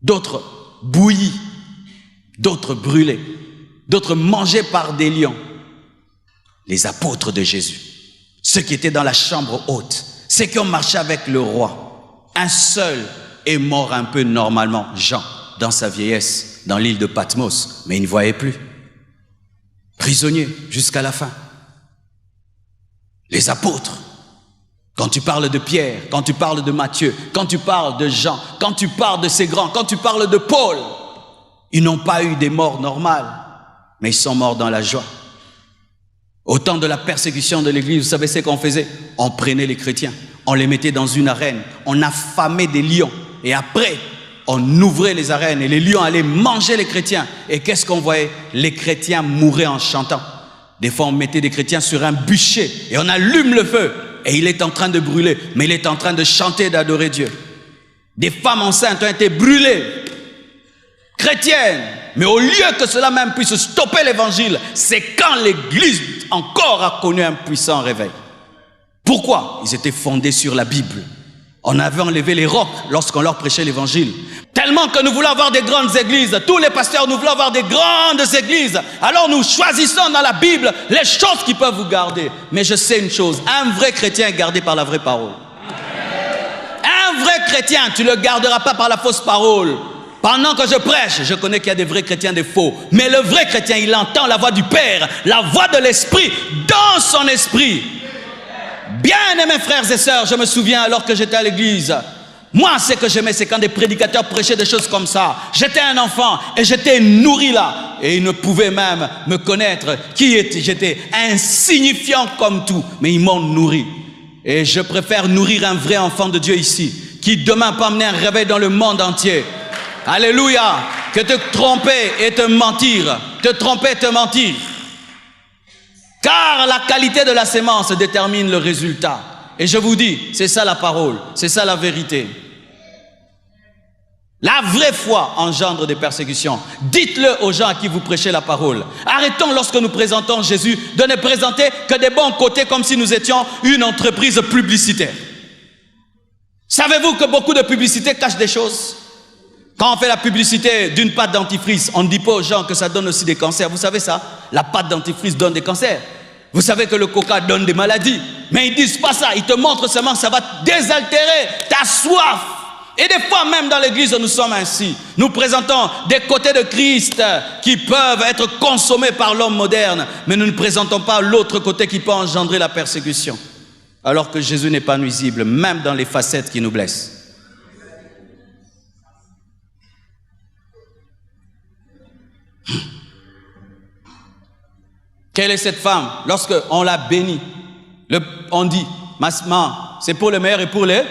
d'autres bouillis, d'autres brûlés, d'autres mangés par des lions. Les apôtres de Jésus, ceux qui étaient dans la chambre haute, ceux qui ont marché avec le roi. Un seul est mort un peu normalement, Jean, dans sa vieillesse, dans l'île de Patmos, mais il ne voyait plus. Prisonnier jusqu'à la fin. Les apôtres, quand tu parles de Pierre, quand tu parles de Matthieu, quand tu parles de Jean, quand tu parles de ces grands, quand tu parles de Paul, ils n'ont pas eu des morts normales, mais ils sont morts dans la joie. Au temps de la persécution de l'Église, vous savez ce qu'on faisait? On prenait les chrétiens, on les mettait dans une arène, on affamait des lions, et après, on ouvrait les arènes et les lions allaient manger les chrétiens. Et qu'est-ce qu'on voyait? Les chrétiens mouraient en chantant. Des fois, on mettait des chrétiens sur un bûcher et on allume le feu. Et il est en train de brûler, mais il est en train de chanter et d'adorer Dieu. Des femmes enceintes ont été brûlées, chrétiennes. Mais au lieu que cela même puisse stopper l'évangile, c'est quand l'Église encore a connu un puissant réveil. Pourquoi? Ils étaient fondés sur la Bible. On avait enlevé les rocs lorsqu'on leur prêchait l'évangile. Tellement que nous voulons avoir des grandes églises. Tous les pasteurs, nous voulons avoir des grandes églises. Alors nous choisissons dans la Bible les choses qui peuvent vous garder. Mais je sais une chose, un vrai chrétien est gardé par la vraie parole. Un vrai chrétien, tu ne le garderas pas par la fausse parole. Pendant que je prêche, je connais qu'il y a des vrais chrétiens, des faux. Mais le vrai chrétien, il entend la voix du Père, la voix de l'Esprit, dans son esprit. Bien-aimés frères et sœurs, je me souviens alors que j'étais à l'église. Moi, ce que j'aimais, c'est quand des prédicateurs prêchaient des choses comme ça. J'étais un enfant et j'étais nourri là. Et ils ne pouvaient même me connaître qui j'étais, insignifiant comme tout. Mais ils m'ont nourri. Et je préfère nourrir un vrai enfant de Dieu ici, qui demain peut amener un réveil dans le monde entier. Alléluia. Que te tromper et te mentir. Te tromper et te mentir. Car la qualité de la sémence détermine le résultat. Et je vous dis, c'est ça la parole, c'est ça la vérité. La vraie foi engendre des persécutions. Dites-le aux gens à qui vous prêchez la parole. Arrêtons lorsque nous présentons Jésus de ne présenter que des bons côtés comme si nous étions une entreprise publicitaire. Savez-vous que beaucoup de publicités cachent des choses? Quand on fait la publicité d'une pâte dentifrice, on ne dit pas aux gens que ça donne aussi des cancers. Vous savez ça? La pâte dentifrice donne des cancers. Vous savez que le coca donne des maladies. Mais ils ne disent pas ça. Ils te montrent seulement que ça va désaltérer ta soif. Et des fois même dans l'église, nous sommes ainsi. Nous présentons des côtés de Christ qui peuvent être consommés par l'homme moderne. Mais nous ne présentons pas l'autre côté qui peut engendrer la persécution. Alors que Jésus n'est pas nuisible, même dans les facettes qui nous blessent. Quelle est cette femme? Lorsqu'on l'a bénie, on dit, maman, c'est pour le meilleur et pour les...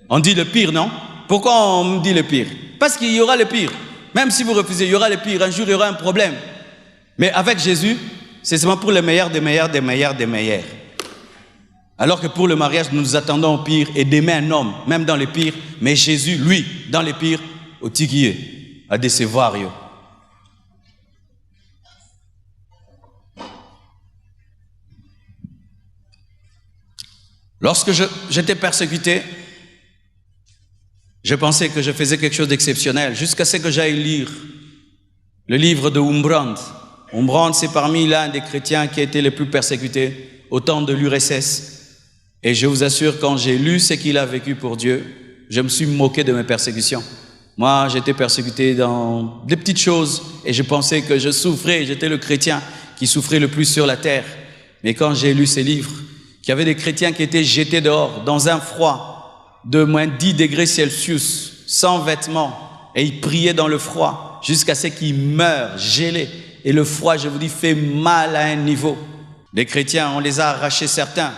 On dit le pire, non? Pourquoi on dit le pire? Parce qu'il y aura le pire. Même si vous refusez, il y aura le pire. Un jour, il y aura un problème. Mais avec Jésus, c'est seulement pour le meilleur, des meilleurs, des meilleurs, des meilleurs. Alors que pour le mariage, nous nous attendons au pire et d'aimer un homme, même dans le pire. Mais Jésus, lui, dans le pire, au tiguier, à décevoir. Lorsque j'étais persécuté, je pensais que je faisais quelque chose d'exceptionnel, jusqu'à ce que j'aille lire le livre de Wurmbrand. Wurmbrand, c'est parmi l'un des chrétiens qui a été les plus persécutés au temps de l'URSS. Et je vous assure, quand j'ai lu ce qu'il a vécu pour Dieu, je me suis moqué de mes persécutions. Moi, j'étais persécuté dans des petites choses et je pensais que je souffrais, j'étais le chrétien qui souffrait le plus sur la terre. Mais quand j'ai lu ces livres, qu'il y avait des chrétiens qui étaient jetés dehors dans un froid de moins 10 degrés Celsius, sans vêtements, et ils priaient dans le froid jusqu'à ce qu'ils meurent gelés. Et le froid, je vous dis, fait mal à un niveau. Les chrétiens, on les a arrachés certains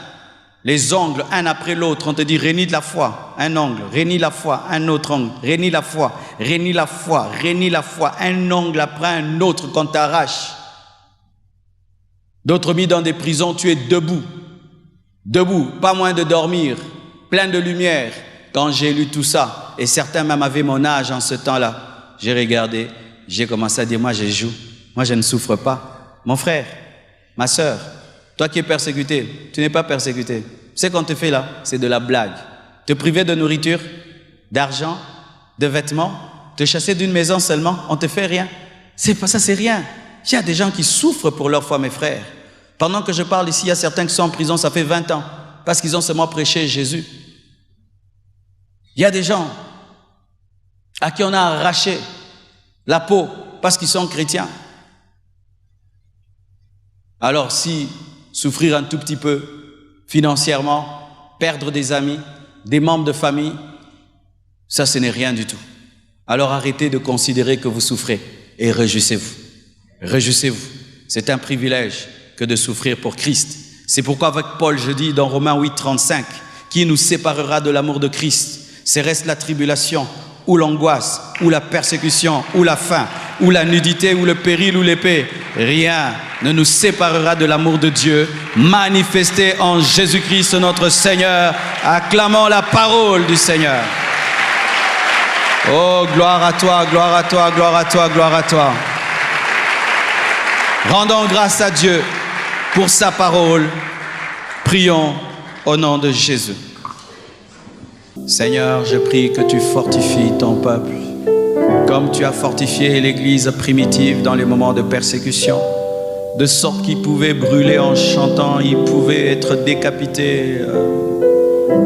Les ongles, un après l'autre, on te dit réunis de la foi, un ongle, réunis la foi, un autre ongle, réunis la foi, réunis la foi, réunis la foi, un ongle après un autre qu'on t'arrache. D'autres mis dans des prisons, tu es debout, debout, pas moins de dormir, plein de lumière. Quand j'ai lu tout ça, et certains même avaient mon âge en ce temps-là, j'ai regardé, j'ai commencé à dire, moi je joue, moi je ne souffre pas. Mon frère, ma sœur, toi qui es persécuté, tu n'es pas persécuté. Ce qu'on te fait là, c'est de la blague. Te priver de nourriture, d'argent, de vêtements, te chasser d'une maison seulement, on te fait rien. C'est pas ça, c'est rien. Il y a des gens qui souffrent pour leur foi, mes frères. Pendant que je parle ici, il y a certains qui sont en prison, ça fait 20 ans, parce qu'ils ont seulement prêché Jésus. Il y a des gens à qui on a arraché la peau parce qu'ils sont chrétiens. Alors si souffrir un tout petit peu financièrement, perdre des amis, des membres de famille, ça ce n'est rien du tout. Alors arrêtez de considérer que vous souffrez et réjouissez-vous. Réjouissez-vous. C'est un privilège que de souffrir pour Christ. C'est pourquoi avec Paul je dis dans Romains 8, 35, qui nous séparera de l'amour de Christ? Serait-ce la tribulation, ou l'angoisse, ou la persécution, ou la faim, ou la nudité, ou le péril, ou l'épée? Rien ne nous séparera de l'amour de Dieu, manifesté en Jésus-Christ notre Seigneur. Acclamons la parole du Seigneur. Oh, gloire à toi, gloire à toi, gloire à toi, gloire à toi. Rendons grâce à Dieu pour sa parole. Prions au nom de Jésus. Seigneur, je prie que tu fortifies ton peuple, comme tu as fortifié l'Église primitive dans les moments de persécution, de sorte qu'ils pouvaient brûler en chantant, ils pouvaient être décapités,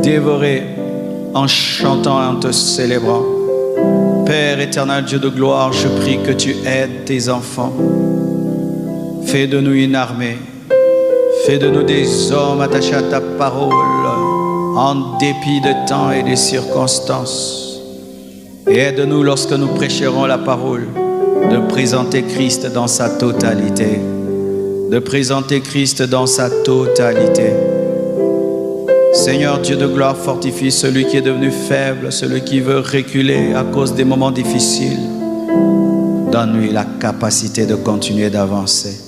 dévorés en chantant et en te célébrant. Père éternel, Dieu de gloire, je prie que tu aides tes enfants. Fais de nous une armée, fais de nous des hommes attachés à ta parole, en dépit de temps et des circonstances. Et aide-nous lorsque nous prêcherons la parole, de présenter Christ dans sa totalité. De présenter Christ dans sa totalité. Seigneur Dieu de gloire, fortifie celui qui est devenu faible, celui qui veut reculer à cause des moments difficiles. Donne-lui la capacité de continuer d'avancer.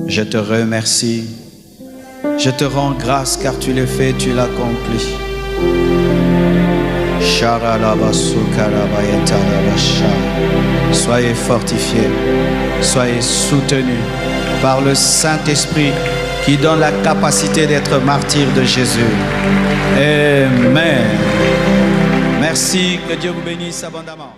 Je te remercie. Je te rends grâce car tu l'as fait, tu l'accomplis. Soyez fortifiés, soyez soutenus par le Saint-Esprit qui donne la capacité d'être martyr de Jésus. Amen. Merci, que Dieu vous bénisse abondamment.